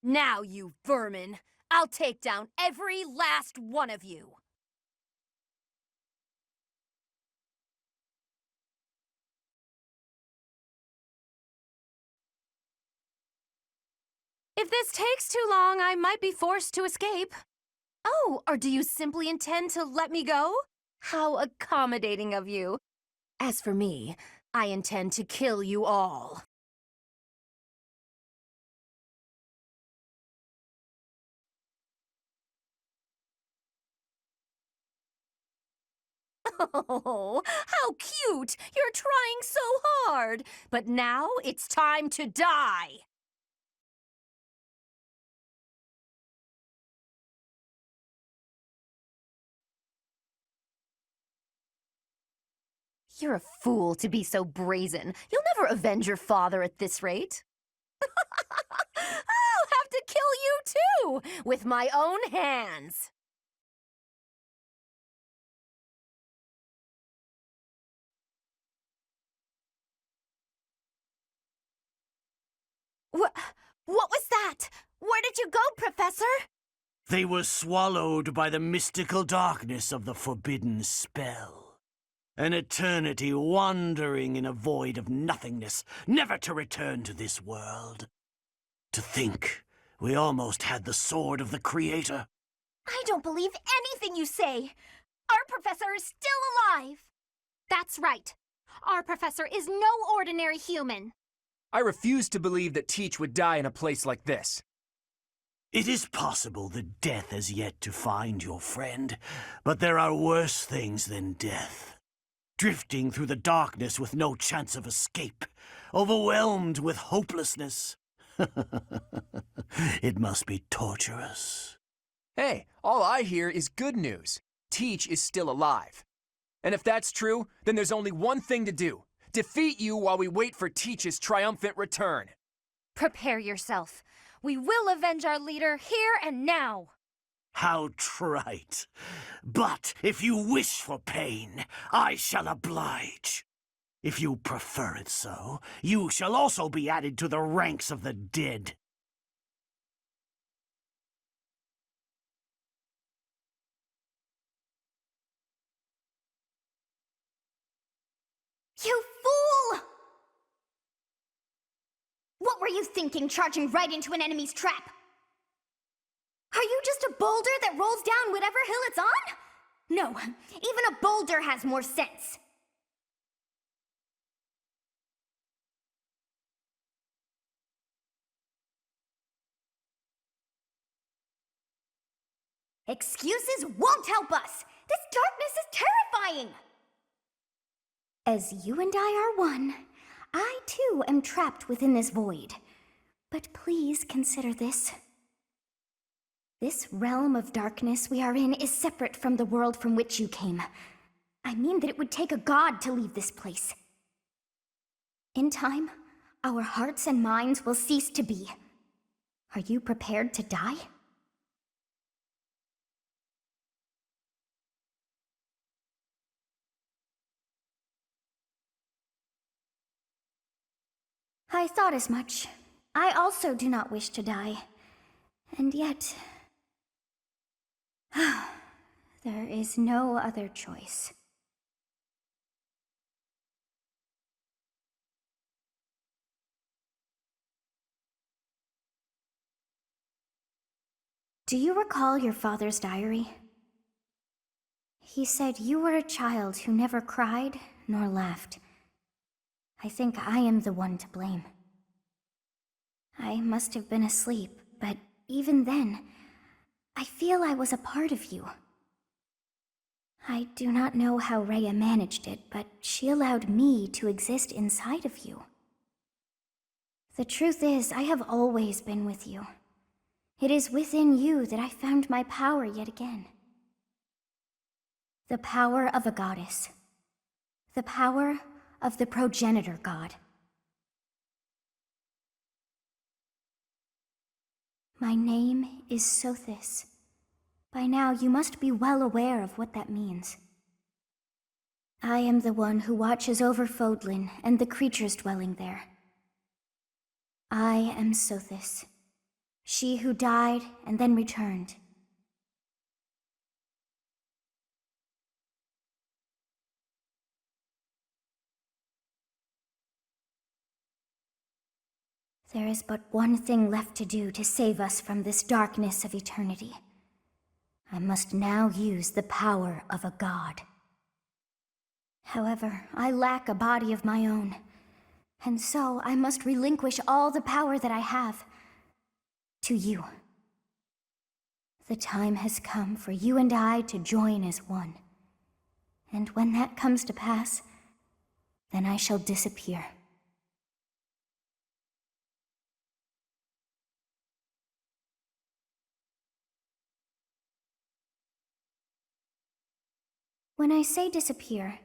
Now, you vermin, I'll take down every last one of you. If this takes too long, I might be forced to escape. Oh, or do you simply intend to let me go? How accommodating of you. As for me, I intend to kill you all. Oh, how cute! You're trying so hard! But now it's time to die! You're a fool to be so brazen. You'll never avenge your father at this rate. I'll have to kill you too, with my own hands. What was that? Where did you go, Professor? They were swallowed by the mystical darkness of the forbidden spell. An eternity wandering in a void of nothingness, never to return to this world. To think we almost had the sword of the Creator. I don't believe anything you say. Our professor is still alive. That's right. Our professor is no ordinary human. I refuse to believe that Teach would die in a place like this. It is possible that death has yet to find your friend, but there are worse things than death. Drifting through the darkness with no chance of escape, overwhelmed with hopelessness. It must be torturous. Hey, all I hear is good news. Teach is still alive. And if that's true, then there's only one thing to do. Defeat you while we wait for Teach's triumphant return. Prepare yourself. We will avenge our leader here and now. How trite. But if you wish for pain, I shall oblige. If you prefer it so, you shall also be added to the ranks of the dead. You fool! What were you thinking, charging right into an enemy's trap? Are you just a boulder that rolls down whatever hill it's on? No, even a boulder has more sense. Excuses won't help us! This darkness is terrifying! As you and I are one, I too am trapped within this void. But please consider this. This realm of darkness we are in is separate from the world from which you came. I mean that it would take a god to leave this place. In time, our hearts and minds will cease to be. Are you prepared to die? I thought as much. I also do not wish to die. And yet... there is no other choice. Do you recall your father's diary? He said you were a child who never cried nor laughed. I think I am the one to blame. I must have been asleep, but even then, I feel I was a part of you. I do not know how Rhea managed it, but she allowed me to exist inside of you. The truth is, I have always been with you. It is within you that I found my power yet again. The power of a goddess. The power of the progenitor god. My name is Sothis. By now, you must be well aware of what that means. I am the one who watches over Fodlan and the creatures dwelling there. I am Sothis, she who died and then returned. There is but one thing left to do to save us from this darkness of eternity. I must now use the power of a god. However, I lack a body of my own, and so I must relinquish all the power that I have to you. The time has come for you and I to join as one. And when that comes to pass, then I shall disappear. When I say disappear,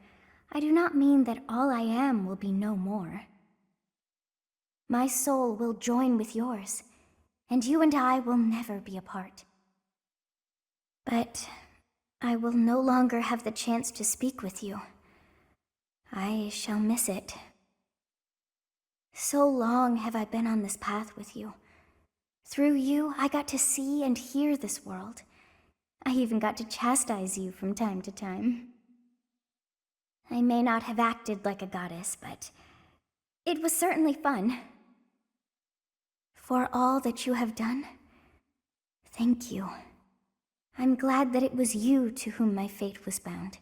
I do not mean that all I am will be no more. My soul will join with yours, and you and I will never be apart. But I will no longer have the chance to speak with you. I shall miss it. So long have I been on this path with you. Through you, I got to see and hear this world. I even got to chastise you from time to time. I may not have acted like a goddess, but it was certainly fun. For all that you have done, thank you. I'm glad that it was you to whom my fate was bound.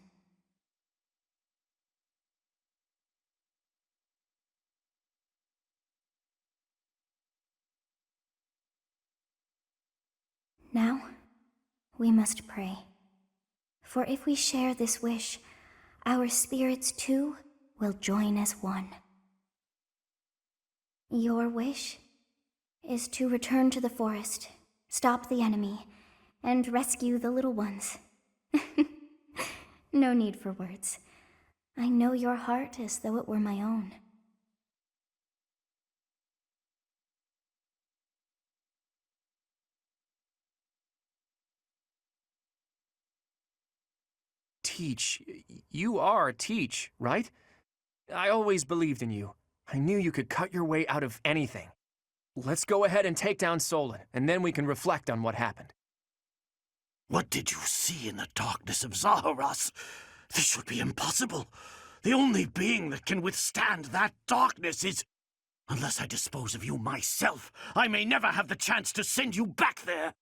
Now, we must pray. For if we share this wish, our spirits too will join as one. Your wish is to return to the forest, stop the enemy, and rescue the little ones. No need for words. I know your heart as though it were my own. Teach. You are Teach, right? I always believed in you. I knew you could cut your way out of anything. Let's go ahead and take down Solon, and then we can reflect on what happened. What did you see in the darkness of Zaharas? This would be impossible. The only being that can withstand that darkness is... Unless I dispose of you myself, I may never have the chance to send you back there.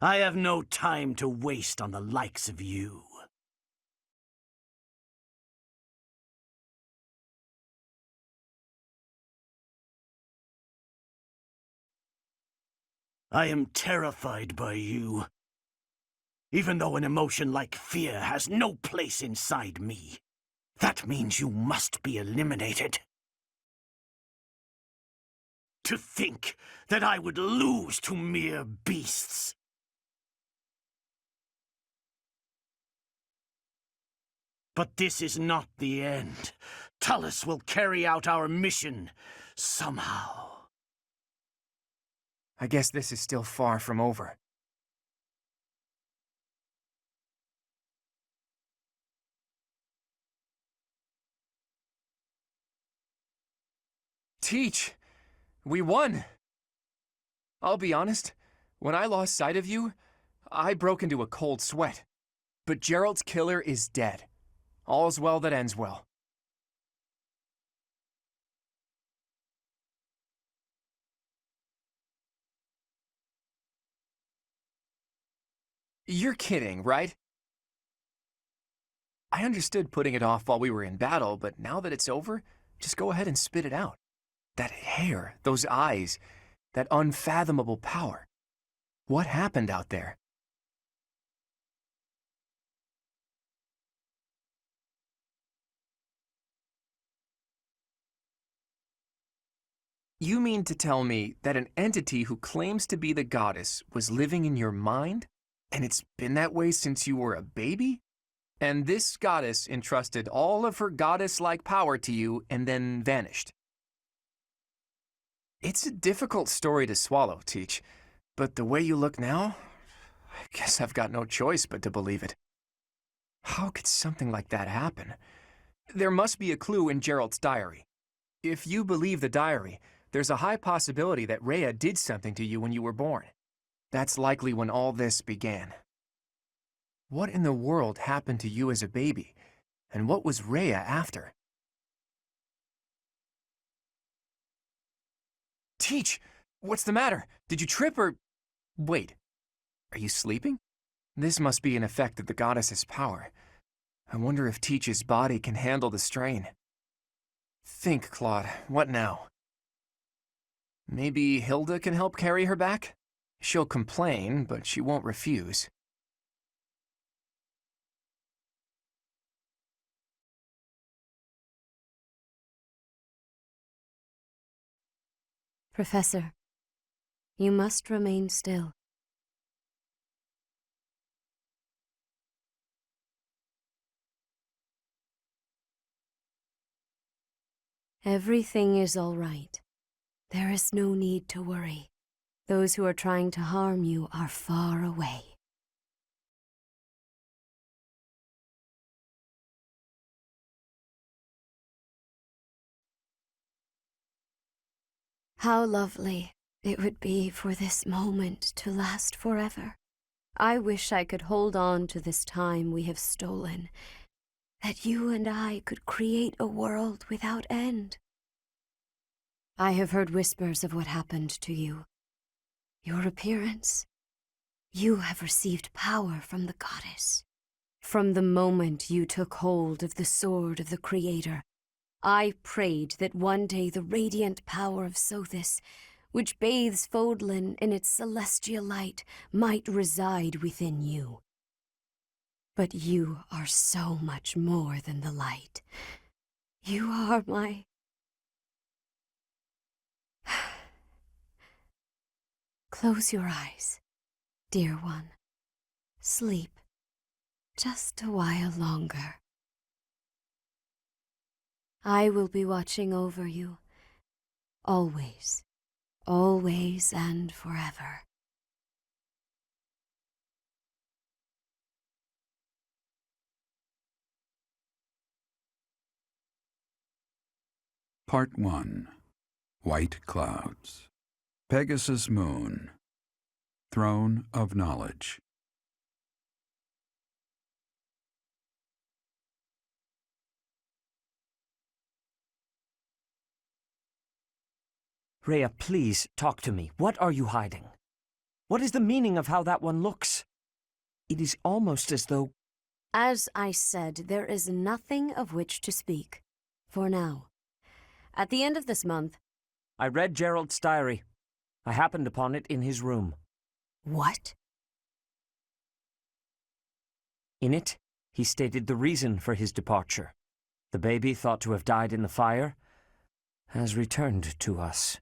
I have no time to waste on the likes of you. I am terrified by you. Even though an emotion like fear has no place inside me, that means you must be eliminated. To think that I would lose to mere beasts. But this is not the end. Tullus will carry out our mission somehow. I guess this is still far from over. Teach! We won! I'll be honest, when I lost sight of you, I broke into a cold sweat. But Gerald's killer is dead. All's well that ends well. You're kidding, right? I understood putting it off while we were in battle, but now that it's over, just go ahead and spit it out. That hair, those eyes, that unfathomable power. What happened out there? You mean to tell me that an entity who claims to be the goddess was living in your mind? And it's been that way since you were a baby? And this goddess entrusted all of her goddess-like power to you and then vanished. It's a difficult story to swallow, Teach, but the way you look now, I guess I've got no choice but to believe it. How could something like that happen? There must be a clue in Gerald's diary. If you believe the diary, there's a high possibility that Rhea did something to you when you were born. That's likely when all this began. What in the world happened to you as a baby? And what was Rhea after? Teach! What's the matter? Did you trip or... Wait. Are you sleeping? This must be an effect of the goddess's power. I wonder if Teach's body can handle the strain. Think, Claude. What now? Maybe Hilda can help carry her back? She'll complain, but she won't refuse. Professor, you must remain still. Everything is all right. There is no need to worry. Those who are trying to harm you are far away. How lovely it would be for this moment to last forever. I wish I could hold on to this time we have stolen, that you and I could create a world without end. I have heard whispers of what happened to you. Your appearance. You have received power from the goddess. From the moment you took hold of the sword of the Creator, I prayed that one day the radiant power of Sothis, which bathes Fodlan in its celestial light, might reside within you. But you are so much more than the light. You are my... Close your eyes, dear one. Sleep just a while longer. I will be watching over you, always, always and forever. Part 1. White Clouds. Pegasus Moon. Throne of Knowledge. Rhea, please, talk to me. What are you hiding? What is the meaning of how that one looks? It is almost as though... As I said, there is nothing of which to speak, for now. At the end of this month... I read Gerald's diary. I happened upon it in his room. What? In it, he stated the reason for his departure. The baby, thought to have died in the fire, has returned to us.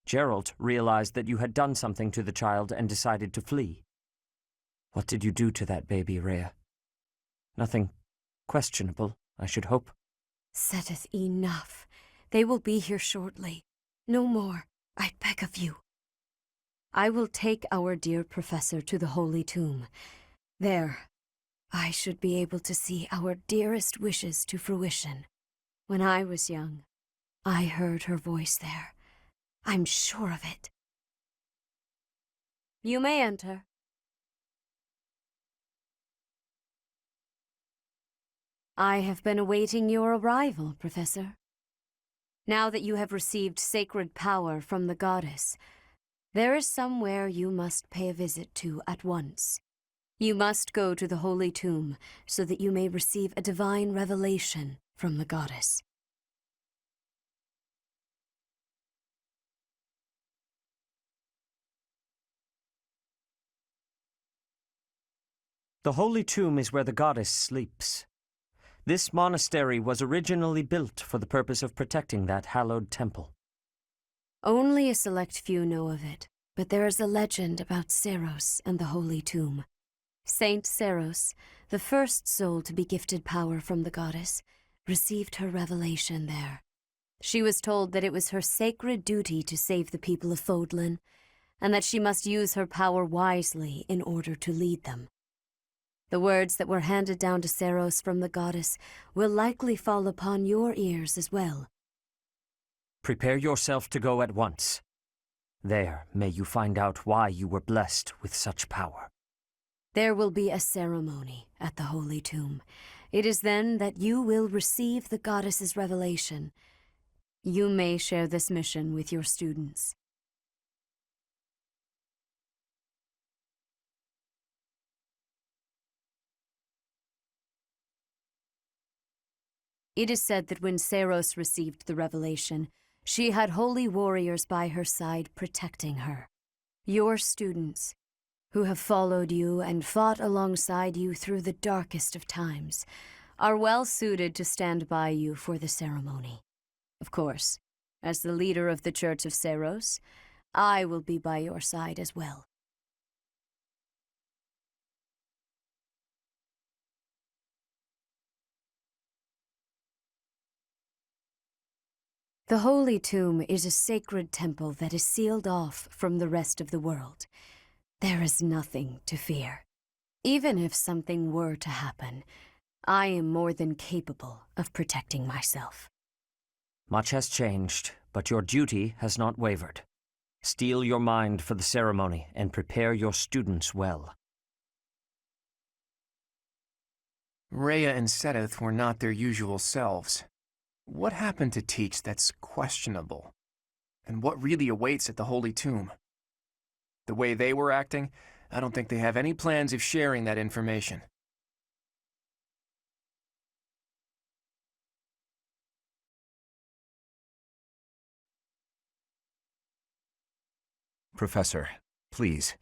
Gerald realized that you had done something to the child and decided to flee. What did you do to that baby, Rhea? Nothing questionable, I should hope. Setteth, enough. They will be here shortly. No more, I beg of you. I will take our dear professor to the Holy Tomb. There, I should be able to see our dearest wishes to fruition. When I was young, I heard her voice there. I'm sure of it. You may enter. I have been awaiting your arrival, Professor. Now that you have received sacred power from the goddess, there is somewhere you must pay a visit to at once. You must go to the Holy Tomb so that you may receive a divine revelation from the goddess. The Holy Tomb is where the goddess sleeps. This monastery was originally built for the purpose of protecting that hallowed temple. Only a select few know of it, but there is a legend about Seiros and the Holy Tomb. Saint Seiros, the first soul to be gifted power from the goddess, received her revelation there. She was told that it was her sacred duty to save the people of Fodlan, and that she must use her power wisely in order to lead them. The words that were handed down to Seiros from the goddess will likely fall upon your ears as well. Prepare yourself to go at once. There may you find out why you were blessed with such power. There will be a ceremony at the Holy Tomb. It is then that you will receive the goddess's revelation. You may share this mission with your students. It is said that when Seiros received the revelation, she had holy warriors by her side protecting her. Your students, who have followed you and fought alongside you through the darkest of times, are well suited to stand by you for the ceremony. Of course, as the leader of the Church of Seiros, I will be by your side as well. The Holy Tomb is a sacred temple that is sealed off from the rest of the world. There is nothing to fear. Even if something were to happen, I am more than capable of protecting myself. Much has changed, but your duty has not wavered. Steel your mind for the ceremony and prepare your students well. Rhea and Sedith were not their usual selves. What happened to teach that's questionable? And what really awaits at the Holy Tomb? The way they were acting, I don't think they have any plans of sharing that information. Professor, please,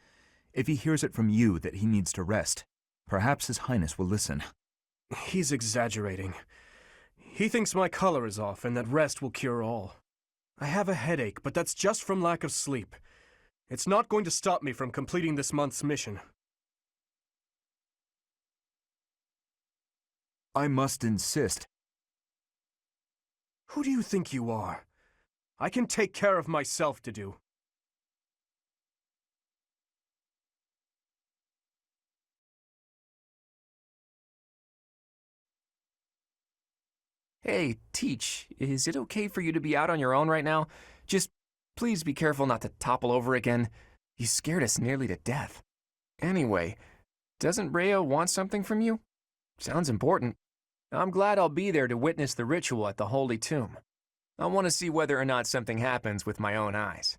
if he hears it from you that he needs to rest, perhaps His Highness will listen. He's exaggerating. He thinks my color is off and that rest will cure all. I have a headache, but that's just from lack of sleep. It's not going to stop me from completing this month's mission. I must insist. Who do you think you are? I can take care of myself to do. Hey, Teach, is it okay for you to be out on your own right now? Just please be careful not to topple over again. You scared us nearly to death. Anyway, doesn't Rhea want something from you? Sounds important. I'm glad I'll be there to witness the ritual at the Holy Tomb. I want to see whether or not something happens with my own eyes.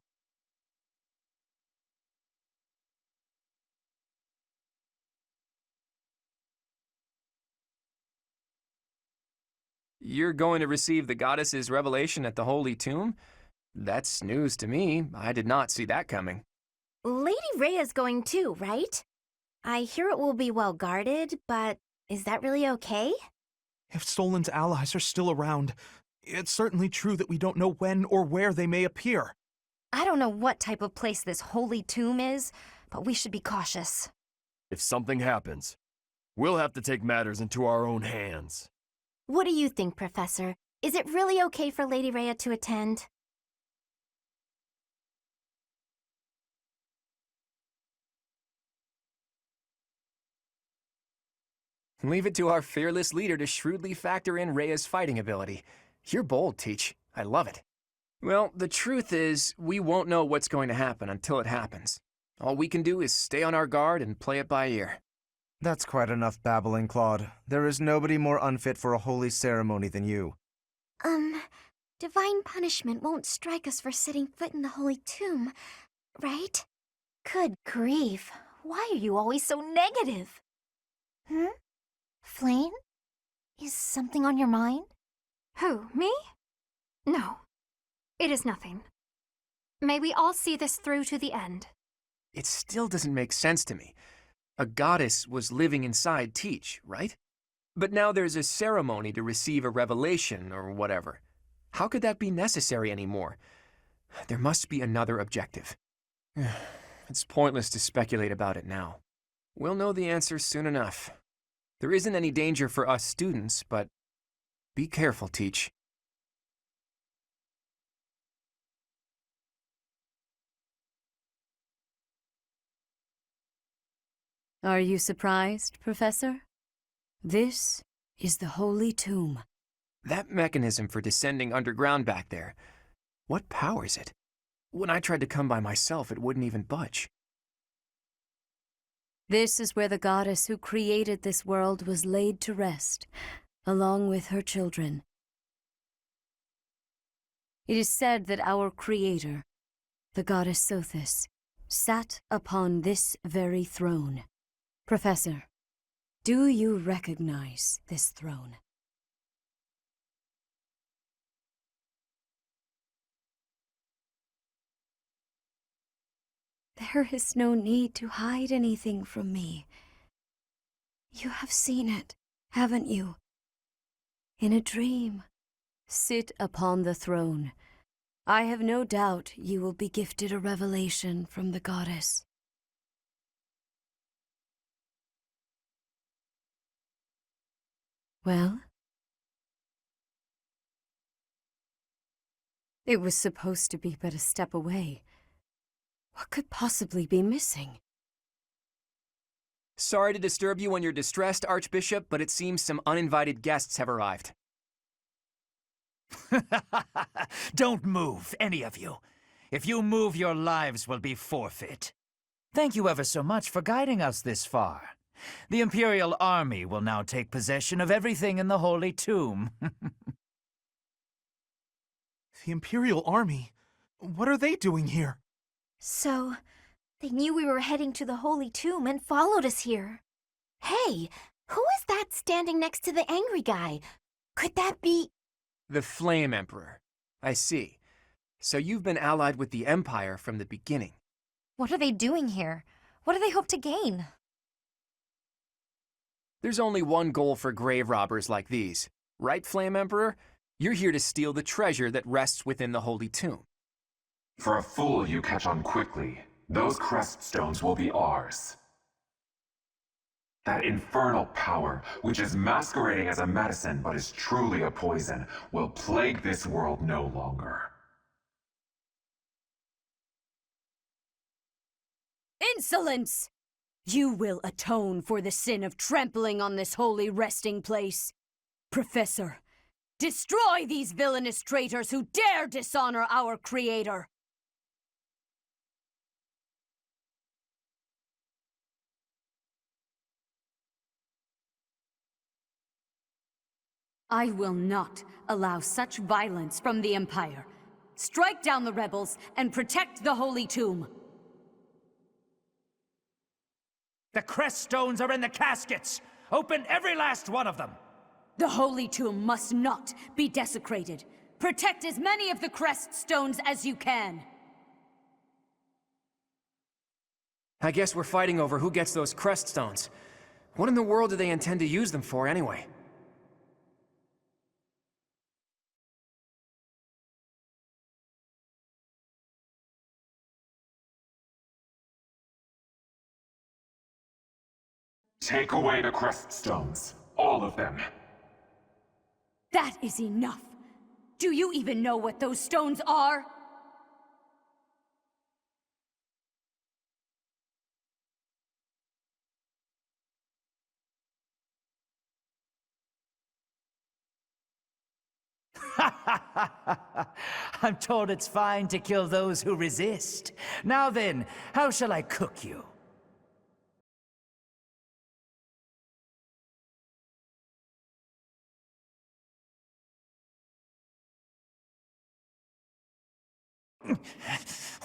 You're going to receive the goddess's revelation at the Holy Tomb? That's news to me. I did not see that coming. Lady Rhea's going too, right? I hear it will be well guarded, but is that really okay? If Solon's allies are still around, it's certainly true that we don't know when or where they may appear. I don't know what type of place this Holy Tomb is, but we should be cautious. If something happens, we'll have to take matters into our own hands. What do you think, Professor? Is it really okay for Lady Rhea to attend? Leave it to our fearless leader to shrewdly factor in Rhea's fighting ability. You're bold, Teach. I love it. Well, the truth is, we won't know what's going to happen until it happens. All we can do is stay on our guard and play it by ear. That's quite enough babbling, Claude. There is nobody more unfit for a holy ceremony than you. Divine punishment won't strike us for setting foot in the Holy Tomb, right? Good grief. Why are you always so negative? Flame? Is something on your mind? Who, me? No. It is nothing. May we all see this through to the end. It still doesn't make sense to me. A goddess was living inside Teach, right? But now there's a ceremony to receive a revelation or whatever. How could that be necessary anymore? There must be another objective. It's pointless to speculate about it now. We'll know the answer soon enough. There isn't any danger for us students, but be careful, Teach. Are you surprised, Professor? This is the Holy Tomb. That mechanism for descending underground back there, what powers it? When I tried to come by myself, it wouldn't even budge. This is where the goddess who created this world was laid to rest, along with her children. It is said that our creator, the goddess Sothis, sat upon this very throne. Professor, do you recognize this throne? There is no need to hide anything from me. You have seen it, haven't you? In a dream. Sit upon the throne. I have no doubt you will be gifted a revelation from the goddess. Well? It was supposed to be but a step away. What could possibly be missing? Sorry to disturb you when you're distressed, Archbishop, but it seems some uninvited guests have arrived. Don't move, any of you. If you move, your lives will be forfeit. Thank you ever so much for guiding us this far. The Imperial Army will now take possession of everything in the Holy Tomb. The Imperial Army? What are they doing here? So, they knew we were heading to the Holy Tomb and followed us here. Hey, who is that standing next to the angry guy? Could that be... The Flame Emperor. I see. So you've been allied with the Empire from the beginning. What are they doing here? What do they hope to gain? There's only one goal for grave robbers like these. Right, Flame Emperor? You're here to steal the treasure that rests within the Holy Tomb. For a fool you catch on quickly, those crest stones will be ours. That infernal power, which is masquerading as a medicine but is truly a poison, will plague this world no longer. Insolence! You will atone for the sin of trampling on this holy resting place. Professor, destroy these villainous traitors who dare dishonor our creator! I will not allow such violence from the Empire. Strike down the rebels and protect the Holy Tomb. The crest stones are in the caskets! Open every last one of them! The Holy Tomb must not be desecrated. Protect as many of the crest stones as you can. I guess we're fighting over who gets those crest stones. What in the world do they intend to use them for anyway? Take away the crest stones. All of them. That is enough. Do you even know what those stones are? I'm told it's fine to kill those who resist. Now then, how shall I cook you?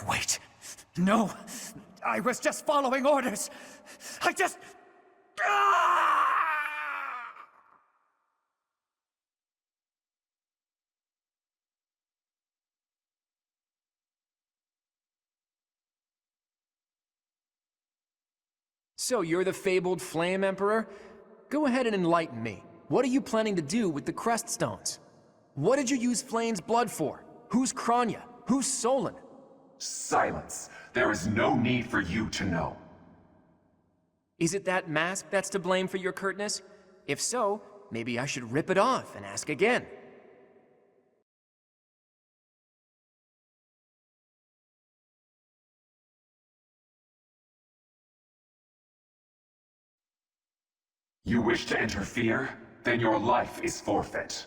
Wait. No. I was just following orders. I just... So you're the fabled Flame Emperor? Go ahead and enlighten me. What are you planning to do with the crest stones? What did you use Flame's blood for? Who's Kranya? Who's Solon? Silence. There is no need for you to know. Is it that mask that's to blame for your curtness? If so, maybe I should rip it off and ask again. You wish to interfere? Then your life is forfeit.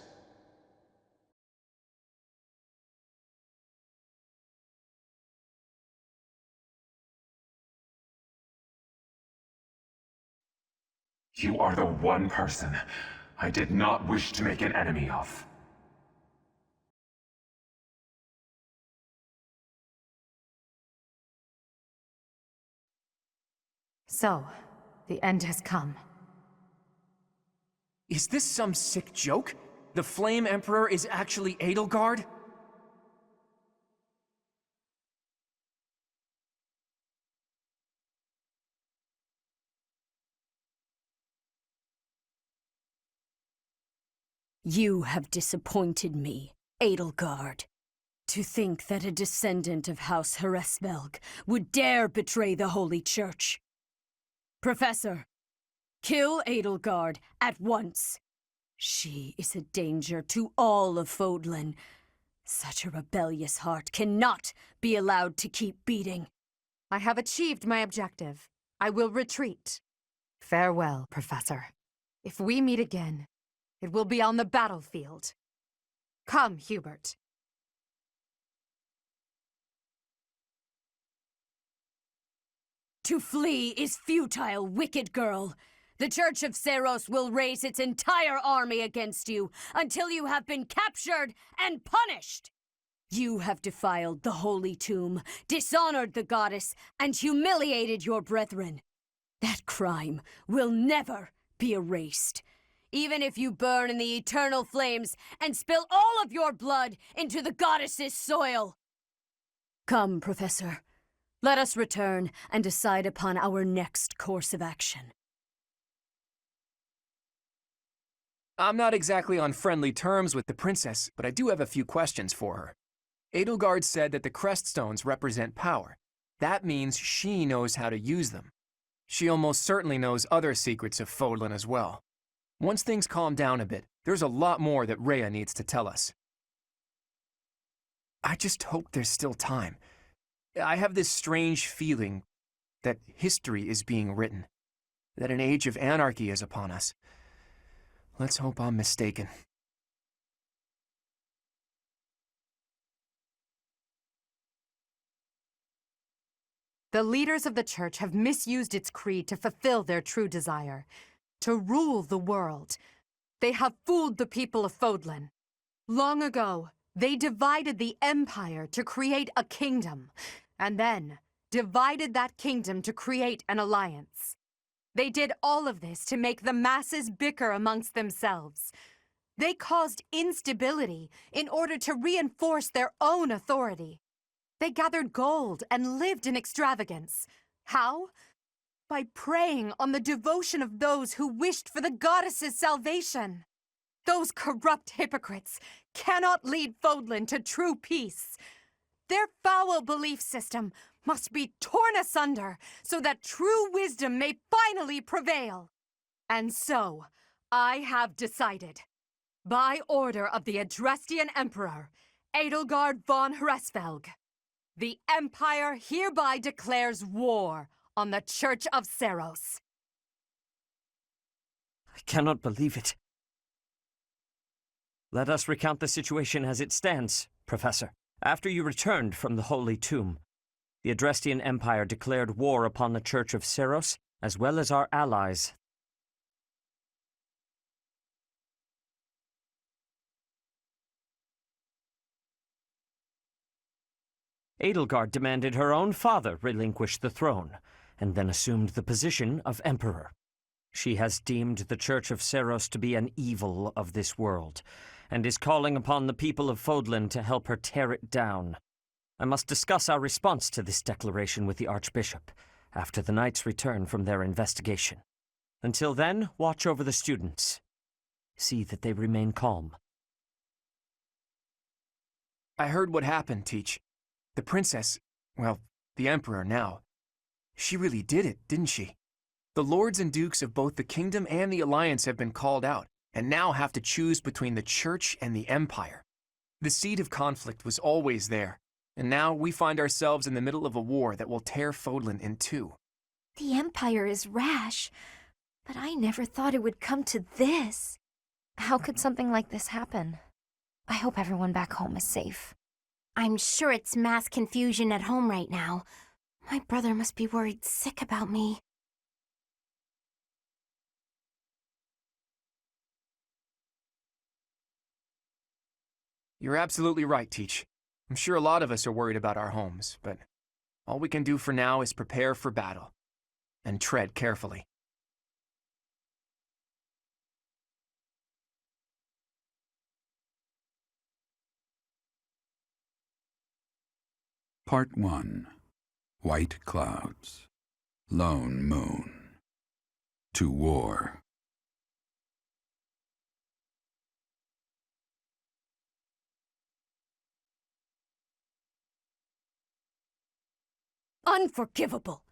You are the one person I did not wish to make an enemy of. So, the end has come. Is this some sick joke? The Flame Emperor is actually Edelgard? You have disappointed me, Edelgard. To think that a descendant of House Hresvelg would dare betray the Holy Church. Professor, kill Edelgard at once. She is a danger to all of Fodlan. Such a rebellious heart cannot be allowed to keep beating. I have achieved my objective. I will retreat. Farewell, Professor. If we meet again, it will be on the battlefield. Come, Hubert. To flee is futile, wicked girl. The Church of Seros will raise its entire army against you until you have been captured and punished. You have defiled the holy tomb, dishonored the goddess, and humiliated your brethren. That crime will never be erased. Even if you burn in the eternal flames and spill all of your blood into the goddess's soil. Come, Professor. Let us return and decide upon our next course of action. I'm not exactly on friendly terms with the princess, but I do have a few questions for her. Edelgard said that the Creststones represent power. That means she knows how to use them. She almost certainly knows other secrets of Fodlan as well. Once things calm down a bit, there's a lot more that Rhea needs to tell us. I just hope there's still time. I have this strange feeling that history is being written, that an age of anarchy is upon us. Let's hope I'm mistaken. The leaders of the Church have misused its creed to fulfill their true desire, to rule the world. They have fooled the people of Fodlan. Long ago, they divided the Empire to create a kingdom, and then divided that kingdom to create an alliance. They did all of this to make the masses bicker amongst themselves. They caused instability in order to reinforce their own authority. They gathered gold and lived in extravagance. How? By preying on the devotion of those who wished for the goddess's salvation. Those corrupt hypocrites cannot lead Fodlan to true peace. Their foul belief system must be torn asunder so that true wisdom may finally prevail. And so, I have decided, by order of the Adrestian Emperor, Edelgard von Hresvelg, the Empire hereby declares war on the Church of Seros. I cannot believe it. Let us recount the situation as it stands, Professor. After you returned from the Holy Tomb, the Adrestian Empire declared war upon the Church of Seros, as well as our allies. Edelgard demanded her own father relinquish the throne, and then assumed the position of Emperor. She has deemed the Church of Seros to be an evil of this world, and is calling upon the people of Fodlan to help her tear it down. I must discuss our response to this declaration with the Archbishop, after the Knights return from their investigation. Until then, watch over the students. See that they remain calm. I heard what happened, Teach. The princess, well, the emperor now, she really did it, didn't she? The lords and dukes of both the kingdom and the alliance have been called out, and now have to choose between the church and the empire. The seed of conflict was always there, and now we find ourselves in the middle of a war that will tear Fodlan in two. The Empire is rash, but I never thought it would come to this. How could something like this happen? I hope everyone back home is safe. I'm sure it's mass confusion at home right now. My brother must be worried sick about me. You're absolutely right, Teach. I'm sure a lot of us are worried about our homes, but all we can do for now is prepare for battle and tread carefully. Part 1. White Clouds. Lone Moon. To War. Unforgivable!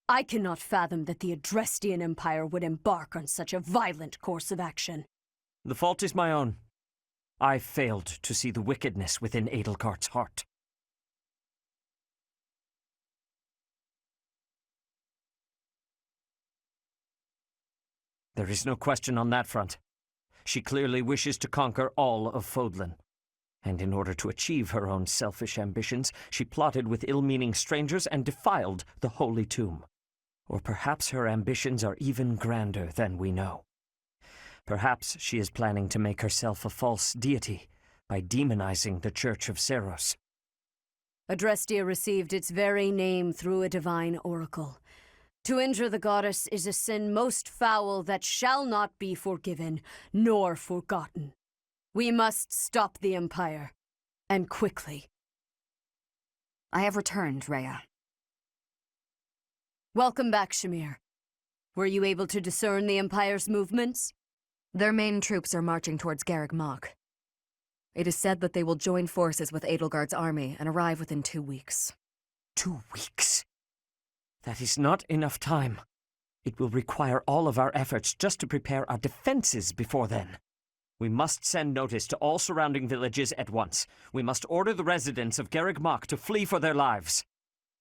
I cannot fathom that the Adrestian Empire would embark on such a violent course of action. The fault is my own. I failed to see the wickedness within Edelgart's heart. There is no question on that front. She clearly wishes to conquer all of Fodlan. And in order to achieve her own selfish ambitions, she plotted with ill-meaning strangers and defiled the Holy Tomb. Or perhaps her ambitions are even grander than we know. Perhaps she is planning to make herself a false deity by demonizing the Church of Seros. Adrestia received its very name through a divine oracle. To injure the goddess is a sin most foul that shall not be forgiven nor forgotten. We must stop the Empire, and quickly. I have returned, Rhea. Welcome back, Shamir. Were you able to discern the Empire's movements? Their main troops are marching towards Garreg Mach. It is said that they will join forces with Edelgard's army and arrive within 2 weeks. 2 weeks? That is not enough time. It will require all of our efforts just to prepare our defenses before then. We must send notice to all surrounding villages at once. We must order the residents of Garreg Mach to flee for their lives.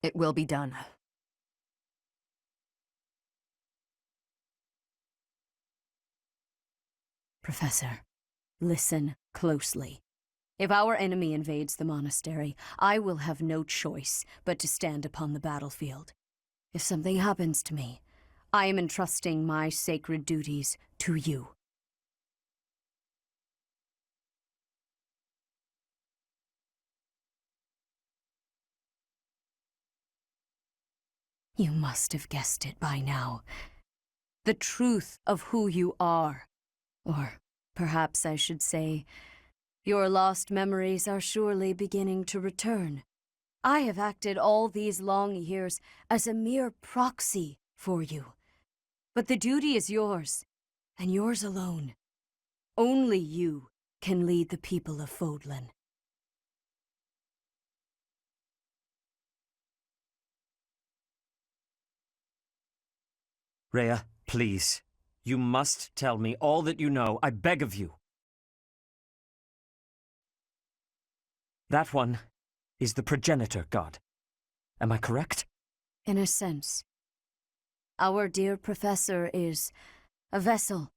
It will be done. Professor, listen closely. If our enemy invades the monastery, I will have no choice but to stand upon the battlefield. If something happens to me, I am entrusting my sacred duties to you. You must have guessed it by now. The truth of who you are. Or perhaps I should say, your lost memories are surely beginning to return. I have acted all these long years as a mere proxy for you. But the duty is yours, and yours alone. Only you can lead the people of Fodlan. Rhea, please. You must tell me all that you know. I beg of you. That one is the progenitor god. Am I correct? In a sense. Our dear professor is a vessel,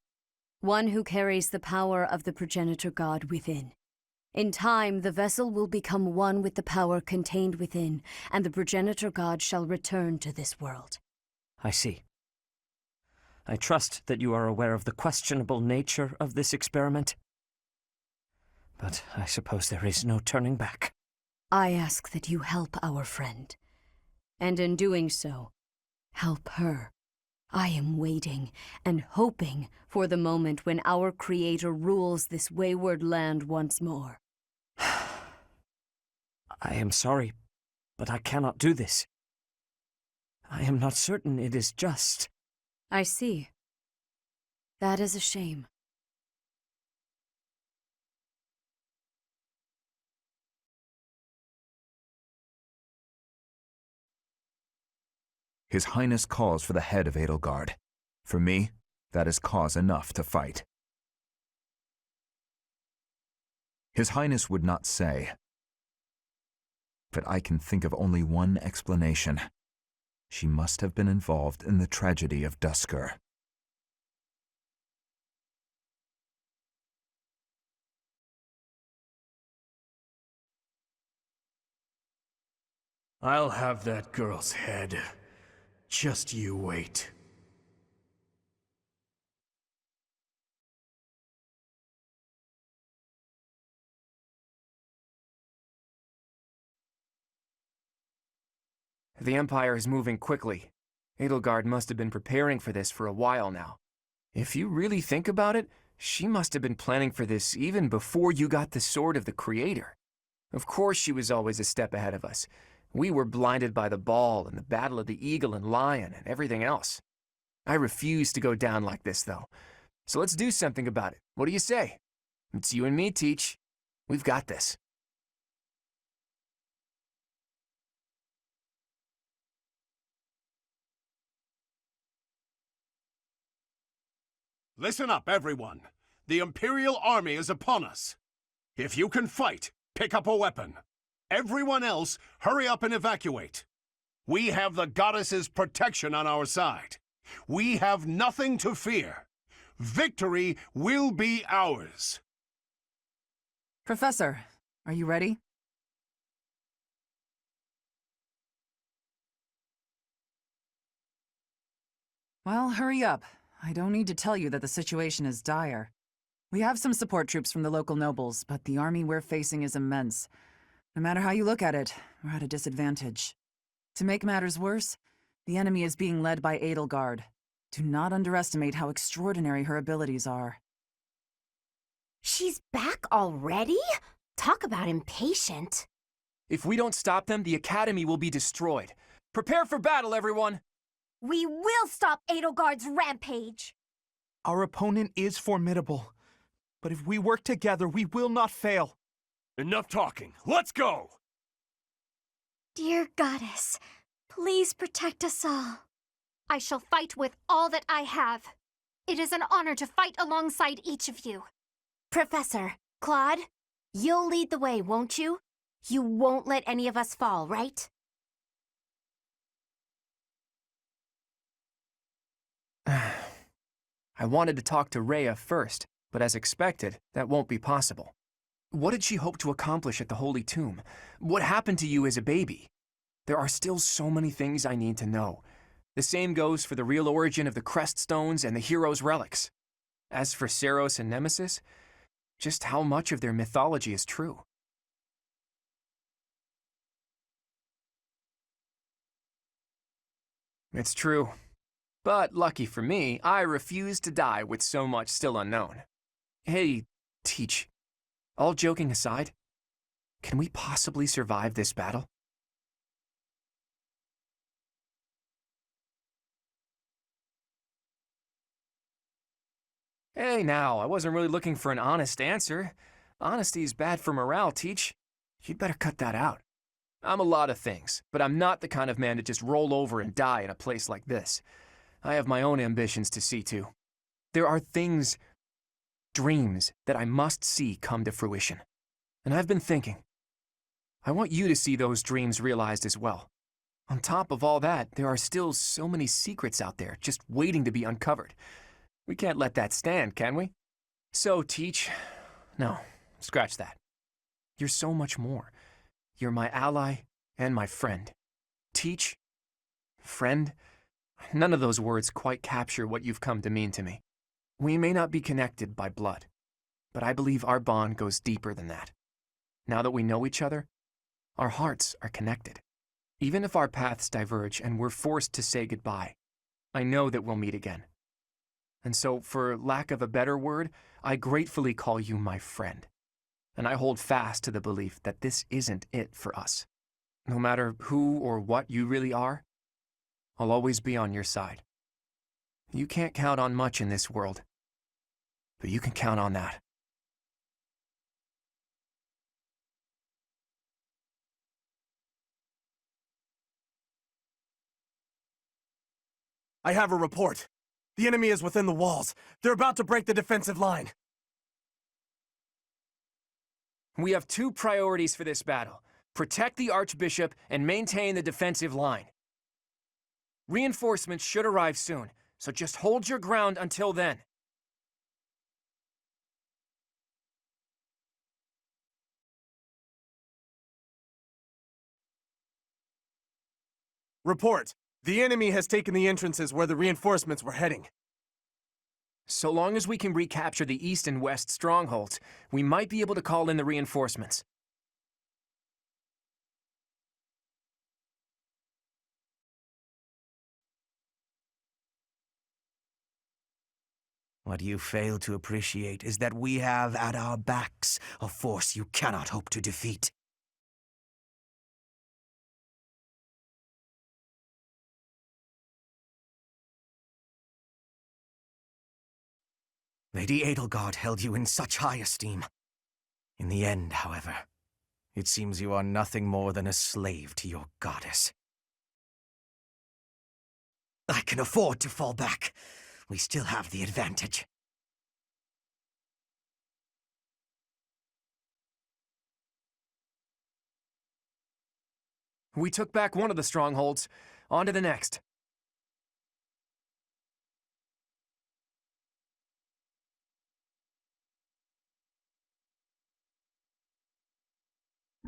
one who carries the power of the progenitor god within. In time, the vessel will become one with the power contained within, and the progenitor god shall return to this world. I see. I trust that you are aware of the questionable nature of this experiment. But I suppose there is no turning back. I ask that you help our friend. And in doing so, help her. I am waiting and hoping for the moment when our Creator rules this wayward land once more. I am sorry, but I cannot do this. I am not certain it is just. I see. That is a shame. His Highness calls for the head of Edelgard. For me, that is cause enough to fight. His Highness would not say, but I can think of only one explanation. She must have been involved in the tragedy of Duskur. I'll have that girl's head. Just you wait. The Empire is moving quickly. Edelgard must have been preparing for this for a while now. If you really think about it, she must have been planning for this even before you got the Sword of the Creator. Of course she was always a step ahead of us. We were blinded by the ball and the battle of the eagle and lion and everything else. I refuse to go down like this, though. So let's do something about it. What do you say? It's you and me, Teach. We've got this. Listen up, everyone. The Imperial Army is upon us. If you can fight, pick up a weapon. Everyone else, hurry up and evacuate. We have the goddess's protection on our side. We have nothing to fear. Victory will be ours. Professor, are you ready? Well, hurry up. I don't need to tell you that the situation is dire. We have some support troops from the local nobles, but the army we're facing is immense. No matter how you look at it, we're at a disadvantage. To make matters worse, the enemy is being led by Edelgard. Do not underestimate how extraordinary her abilities are. She's back already? Talk about impatient. If we don't stop them, the Academy will be destroyed. Prepare for battle, everyone! We will stop Edelgard's rampage! Our opponent is formidable, but if we work together, we will not fail. Enough talking. Let's go! Dear Goddess, please protect us all. I shall fight with all that I have. It is an honor to fight alongside each of you. Professor, Claude, you'll lead the way, won't you? You won't let any of us fall, right? I wanted to talk to Rhea first, but as expected, that won't be possible. What did she hope to accomplish at the Holy Tomb? What happened to you as a baby? There are still so many things I need to know. The same goes for the real origin of the Crest Stones and the hero's relics. As for Seiros and Nemesis, just how much of their mythology is true? It's true. But lucky for me, I refuse to die with so much still unknown. Hey, Teach, all joking aside, can we possibly survive this battle? Hey now, I wasn't really looking for an honest answer. Honesty's bad for morale, Teach. You'd better cut that out. I'm a lot of things, but I'm not the kind of man to just roll over and die in a place like this. I have my own ambitions to see to. There are things, dreams, that I must see come to fruition. And I've been thinking, I want you to see those dreams realized as well. On top of all that, there are still so many secrets out there just waiting to be uncovered. We can't let that stand, can we? So, Teach, no, scratch that. You're so much more. You're my ally and my friend. Teach, friend, none of those words quite capture what you've come to mean to me. We may not be connected by blood, but I believe our bond goes deeper than that. Now that we know each other, our hearts are connected. Even if our paths diverge and we're forced to say goodbye, I know that we'll meet again. And so, for lack of a better word, I gratefully call you my friend. And I hold fast to the belief that this isn't it for us. No matter who or what you really are, I'll always be on your side. You can't count on much in this world, but you can count on that. I have a report. The enemy is within the walls. They're about to break the defensive line. We have two priorities for this battle. Protect the Archbishop and maintain the defensive line. Reinforcements should arrive soon, so just hold your ground until then. Report. The enemy has taken the entrances where the reinforcements were heading. So long as we can recapture the east and west strongholds, we might be able to call in the reinforcements. What you fail to appreciate is that we have at our backs a force you cannot hope to defeat. Lady Edelgard held you in such high esteem. In the end, however, it seems you are nothing more than a slave to your goddess. I can afford to fall back. We still have the advantage. We took back one of the strongholds. On to the next.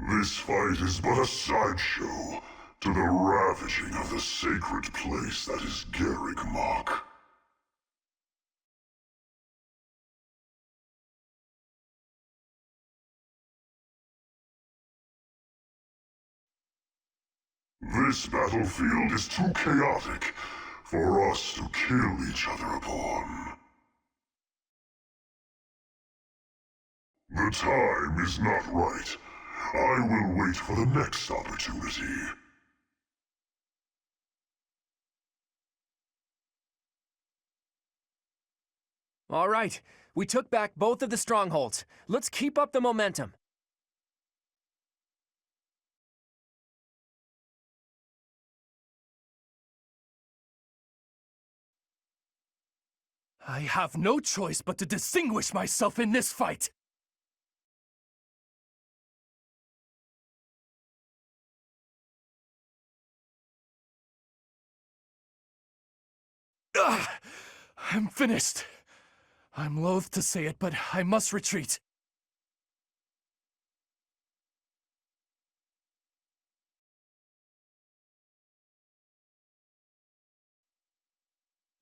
This fight is but a sideshow to the ravaging of the sacred place that is Garrigmach. This battlefield is too chaotic for us to kill each other upon. The time is not right. I will wait for the next opportunity. All right, we took back both of the strongholds. Let's keep up the momentum. I have no choice but to distinguish myself in this fight. I'm finished. I'm loath to say it, but I must retreat.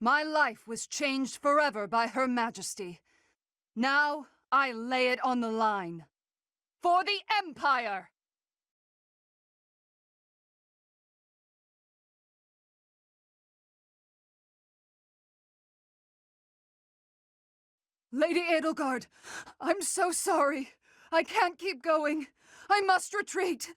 My life was changed forever by Her Majesty. Now I lay it on the line. For the Empire! Lady Edelgard, I'm so sorry. I can't keep going. I must retreat.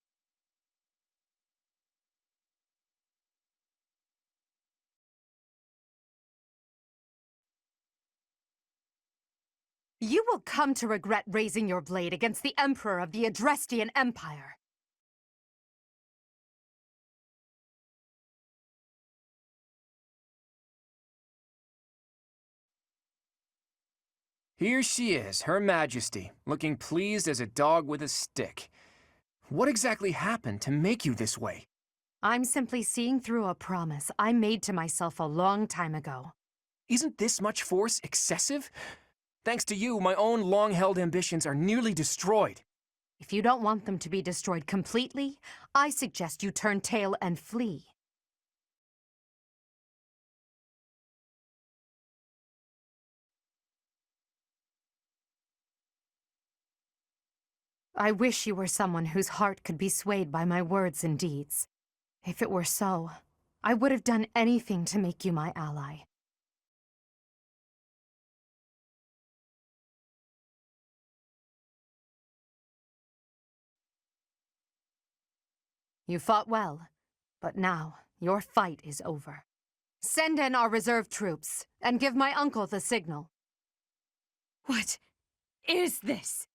You will come to regret raising your blade against the Emperor of the Adrestian Empire. Here she is, Her Majesty, looking pleased as a dog with a stick. What exactly happened to make you this way? I'm simply seeing through a promise I made to myself a long time ago. Isn't this much force excessive? Thanks to you, my own long-held ambitions are nearly destroyed. If you don't want them to be destroyed completely, I suggest you turn tail and flee. I wish you were someone whose heart could be swayed by my words and deeds. If it were so, I would have done anything to make you my ally. You fought well, but now your fight is over. Send in our reserve troops, and give my uncle the signal. What is this?